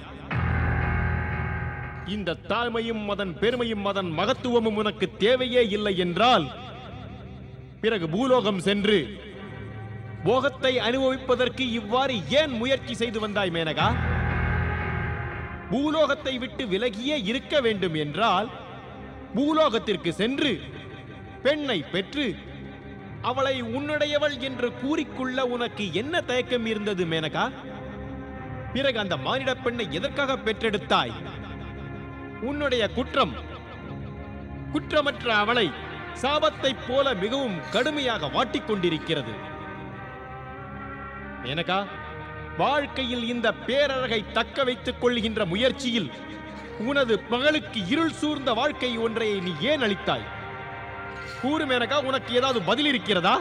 இந்த தாய்மையும் அதன் பெருமையும் அதன் மகத்துவமும் உனக்கு தேவையே இல்லை என்றால் பிறகு பூலோகம் சென்று போகத்தை அனுபவிப்பதற்கு இவ்வாறு ஏன் முயற்சி செய்து வந்தாய் மேனகா? பூலோகத்தை விட்டு விலகியே இருக்க வேண்டும் என்றால் பூலோகத்திற்கு சென்று பெண்ணை பெற்று அவளை உன்னுடையவள் என்று கூறிக்கொள்ள உனக்கு என்ன தயக்கம் இருந்தது மேனகா? பிறகு அந்த மானிட பெண்ணை எதற்காக பெற்றெடுத்தாய்? உன்னுடைய குற்றமற்ற அவளை சாபத்தைப் போல மிகவும் கடுமையாக வாட்டிக்கொண்டிருக்கிறது. மேனகா, வாழ்க்கையில் இந்த பேரழகை தக்க வைத்துக் கொள்கின்ற முயற்சியில் உனது மகளுக்கு இருள் சூழ்ந்த வாழ்க்கை ஒன்றை நீ ஏன் அளித்தாய்? கூறு மேனகா, உனக்கு ஏதாவது பதில் இருக்கிறதா?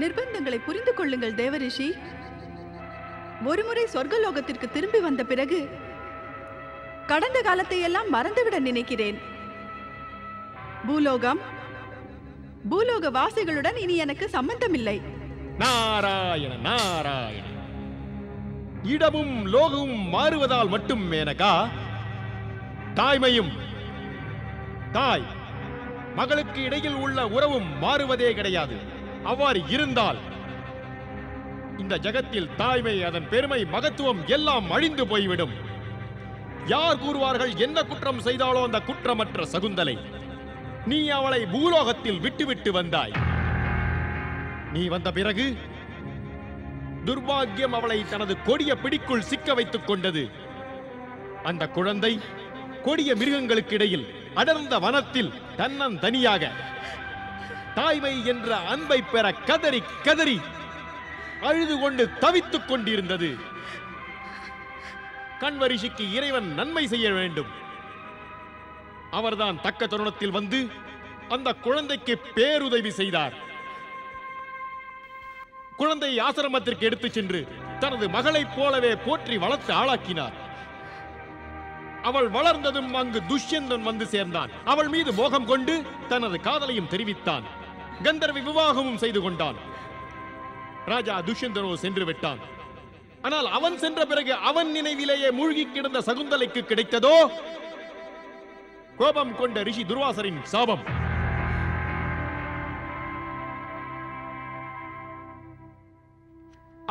நிர்பந்தங்களை புரிந்து கொள்ளுங்கள் தேவரிஷி. ஒருமுறை சொர்க்கலோகத்திற்கு திரும்பி வந்த பிறகு கடந்த காலத்தை எல்லாம் மறந்துவிட நினைக்கிறேன். பூலோக வாசிகளுடன் இனி எனக்கு சம்பந்தமில்லை. நாராயண நாராயண. இடமும் லோகமும் மாறுவதால் மட்டும் மேனகா தாய்மையும் தாய் மகளுக்கு இடையில் உள்ள உறவும் மாறுவதே கிடையாது. அவ்வாறு இருந்தால் இந்த ஜகத்தில் தாய்மை, அதன் பெருமை, மகத்துவம் எல்லாம் அழிந்து போய்விடும். யார் கூறுவார்கள் என்ன குற்றம் செய்தாலோ அந்த குற்றமற்ற சகுந்தலை? நீ அவளை பூலோகத்தில் விட்டுவிட்டு வந்தாய். நீ வந்த பிறகு துர்பாக்கியம் அவளை தனது கொடிய பிடிக்குள் சிக்க வைத்துக் கொண்டது. அந்த குழந்தை கொடிய மிருகங்களுக்கு இடையில் அடர்ந்த வனத்தில் தன்னந்தனியாக தாய்மை என்ற அன்பை பெற கதறி கதறி அழுது கொண்டு தவித்துக் கொண்டிருந்தது. கண்வரிஷிக்கு இறைவன் நன்மை செய்ய வேண்டும். அவர்தான் தக்க தருணத்தில் வந்து அந்த குழந்தைக்கு பேருதவி செய்தார். குழந்தையை ஆசிரமத்திற்கு எடுத்துச் சென்று தனது மகளைப் போலவே போற்றி வளர்த்து ஆளாக்கினார். அவள் வளர்ந்ததும் அங்கு துஷ்யந்தன் வந்து சேர்ந்தான். அவள் மீது மோகம் கொண்டு தனது காதலையும் தெரிவித்தான். கந்தர்வி விவாகமும் செய்து கொண்டான். ராஜா துஷ்யந்தனோ சென்று விட்டான். ஆனால் அவன் சென்ற பிறகு அவன் நினைவிலேயே மூழ்கி கிடந்த சகுந்தலைக்கு கிடைத்ததோ கோபம் கொண்ட ரிஷி துர்வாசரின் சாபம்.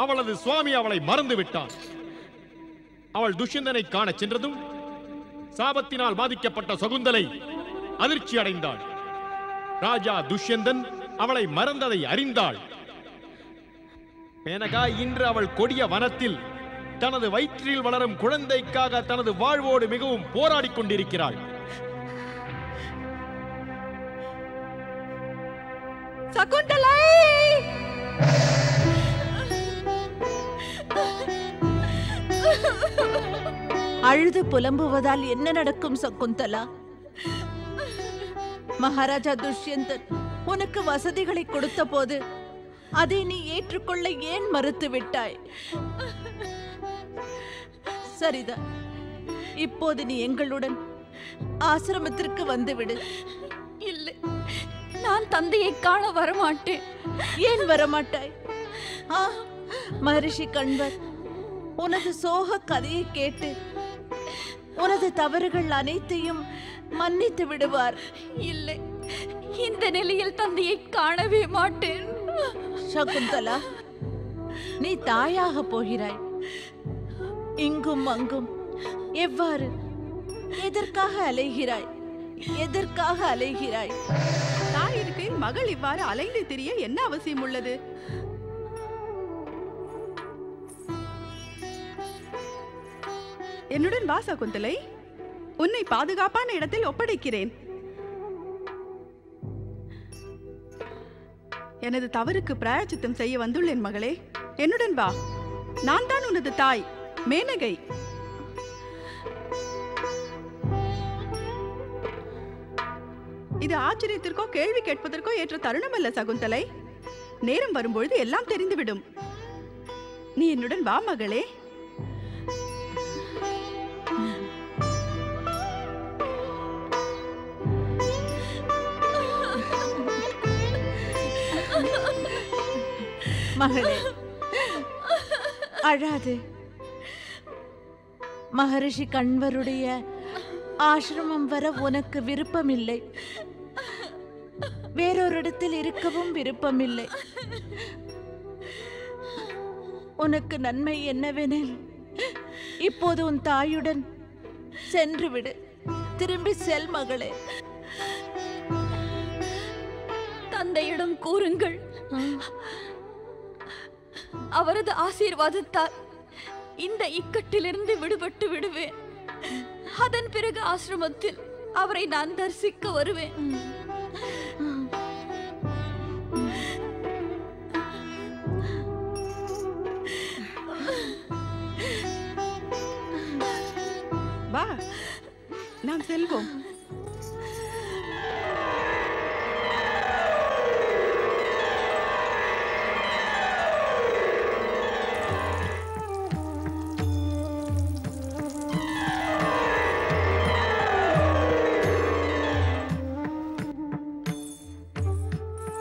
அவளது சுவாமி அவளை மறந்து விட்டான். அவள் துஷ்யந்தனை காண சென்றதும் சாபத்தினால் பாதிக்கப்பட்ட சகுந்தலை அதிர்ச்சி அடைந்தாள். ராஜா துஷ்யந்தன் அவளை மறந்ததை அறிந்தாள். மேனகா இன்று அவள் கொடிய வனத்தில் தனது வயிற்றில் வளரும் குழந்தைக்காக தனது வாழ்வோடு மிகவும் போராடிக் கொண்டிருக்கிறாள். சகுந்தலை! அழுது புலம்புவதால் என்ன நடக்கும் சகுந்தலா? மகாராஜா துஷ்யந்தன் உனக்கு வசதிகளை கொடுத்த போது அதை நீ ஏற்றுக்கொள்ள ஏன் மறுத்து விட்டாய்? சரிதான், இப்போது நீ எங்களுடன் ஆசிரமத்திற்கு வந்துவிடு. இல்லை, நான் தந்தையை காண வரமாட்டேன். ஏன் வரமாட்டாய்? மகரிஷி கண்வர் உனது சோக கதையை கேட்டு உனது தவறுகள் அனைத்தையும் மன்னித்து விடுவார். இல்லை, இந்த நிலையில் தந்தையை காணவே மாட்டேன். சகுந்தலா, நீ தாயாக போகிறாய். இங்கும் அங்கும் எவ்வாறு, எதற்காக அலைகிறாய்? எதற்காக அலைகிறாய்? தாய் இருக்கையில் மகள் இவ்வாறு அலைந்து திரிய என்ன அவசியம் உள்ளது? என்னுடன் வா சகுந்தலை, உன்னை பாதுகாப்பான இடத்தில் ஒப்படைக்கிறேன். எனது தவறுக்கு பிராயச்சித்தம் செய்ய வந்துள்ளேன் மகளே. என்னுடன் வா. நான் தான் உனது தாய் மேனகை. இது ஆச்சரியத்திற்கோ கேள்வி கேட்பதற்கோ ஏற்ற தருணம் அல்ல சகுந்தலை. நேரம் வரும்பொழுது எல்லாம் தெரிந்துவிடும். நீ என்னுடன் வா மகளே. மகளே, அழாது. மகரிஷி கண்வருடைய ஆசிரமம் வர உனக்கு விருப்பமில்லை. வேறொரு இடத்தில் இருக்கவும் விருப்பமில்லை. உனக்கு நன்மை என்னவெனில் இப்போது உன் தாயுடன் சென்று விடு. திரும்பி செல் மகளே. தந்தையிடம் கூறுங்கள், அவரது ஆசீர்வாதத்தால் இந்த இக்கட்டிலிருந்து விடுபட்டு விடுவேன். அதன் பிறகு ஆசிரமத்தில் அவரை நான் தரிசிக்க வருவேன். வா, நாம் செல்வோம்.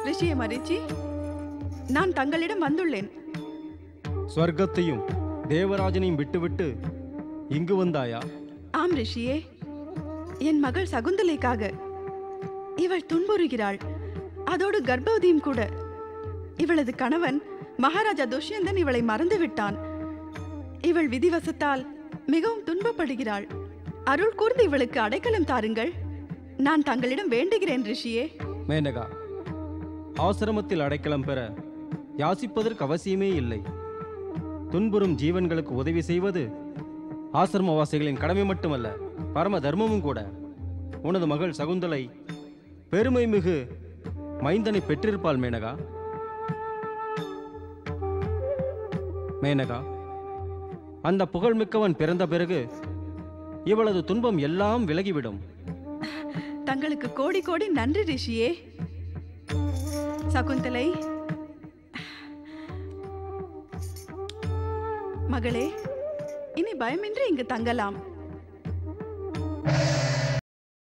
ரிஷிய மரிச்சி, நான் தங்களிடம் வந்துள்ளேன். ஸ்வர்க்கத்தையும் தேவராஜனையும் விட்டுவிட்டு இங்கு வந்தாயா? ஆம் ரிஷியே, என் மகள் சகுந்தலைக்காக. இவள் துன்புறுகிறாள், அதோடு கர்ப்பவதியும் கூட. இவளது கணவன் மகாராஜா துஷ்யந்தன் இவளை மறந்து விட்டான். இவள் விதிவசத்தால் மிகவும் துன்பப்படுகிறாள். அருள் கூர்ந்து இவளுக்கு அடைக்கலம் தாருங்கள். நான் தங்களிடம் வேண்டுகிறேன் ரிஷியே. மேனகா, ஆசிரமத்தில் அடைக்கலம் பெற யாசிப்பதற்கு அவசியமே இல்லை. துன்புறும் ஜீவன்களுக்கு உதவி செய்வது ஆசிரமவாசிகளின் கடமை மட்டுமல்ல, பரம தர்மமும் கூட. உனது மகள் சகுந்தலை பெருமை மிகு மைந்தனை பெற்றிருப்பாள் மேனகா. மேனகா, அந்த புகழ்மிக்கவன் பிறந்த பிறகு இவளது துன்பம் எல்லாம் விலகிவிடும். தங்களுக்கு கோடி கோடி நன்றி ரிஷியே. சகுந்தலை மகளே, இனி பயமின்றி இங்கு தங்கலாம்.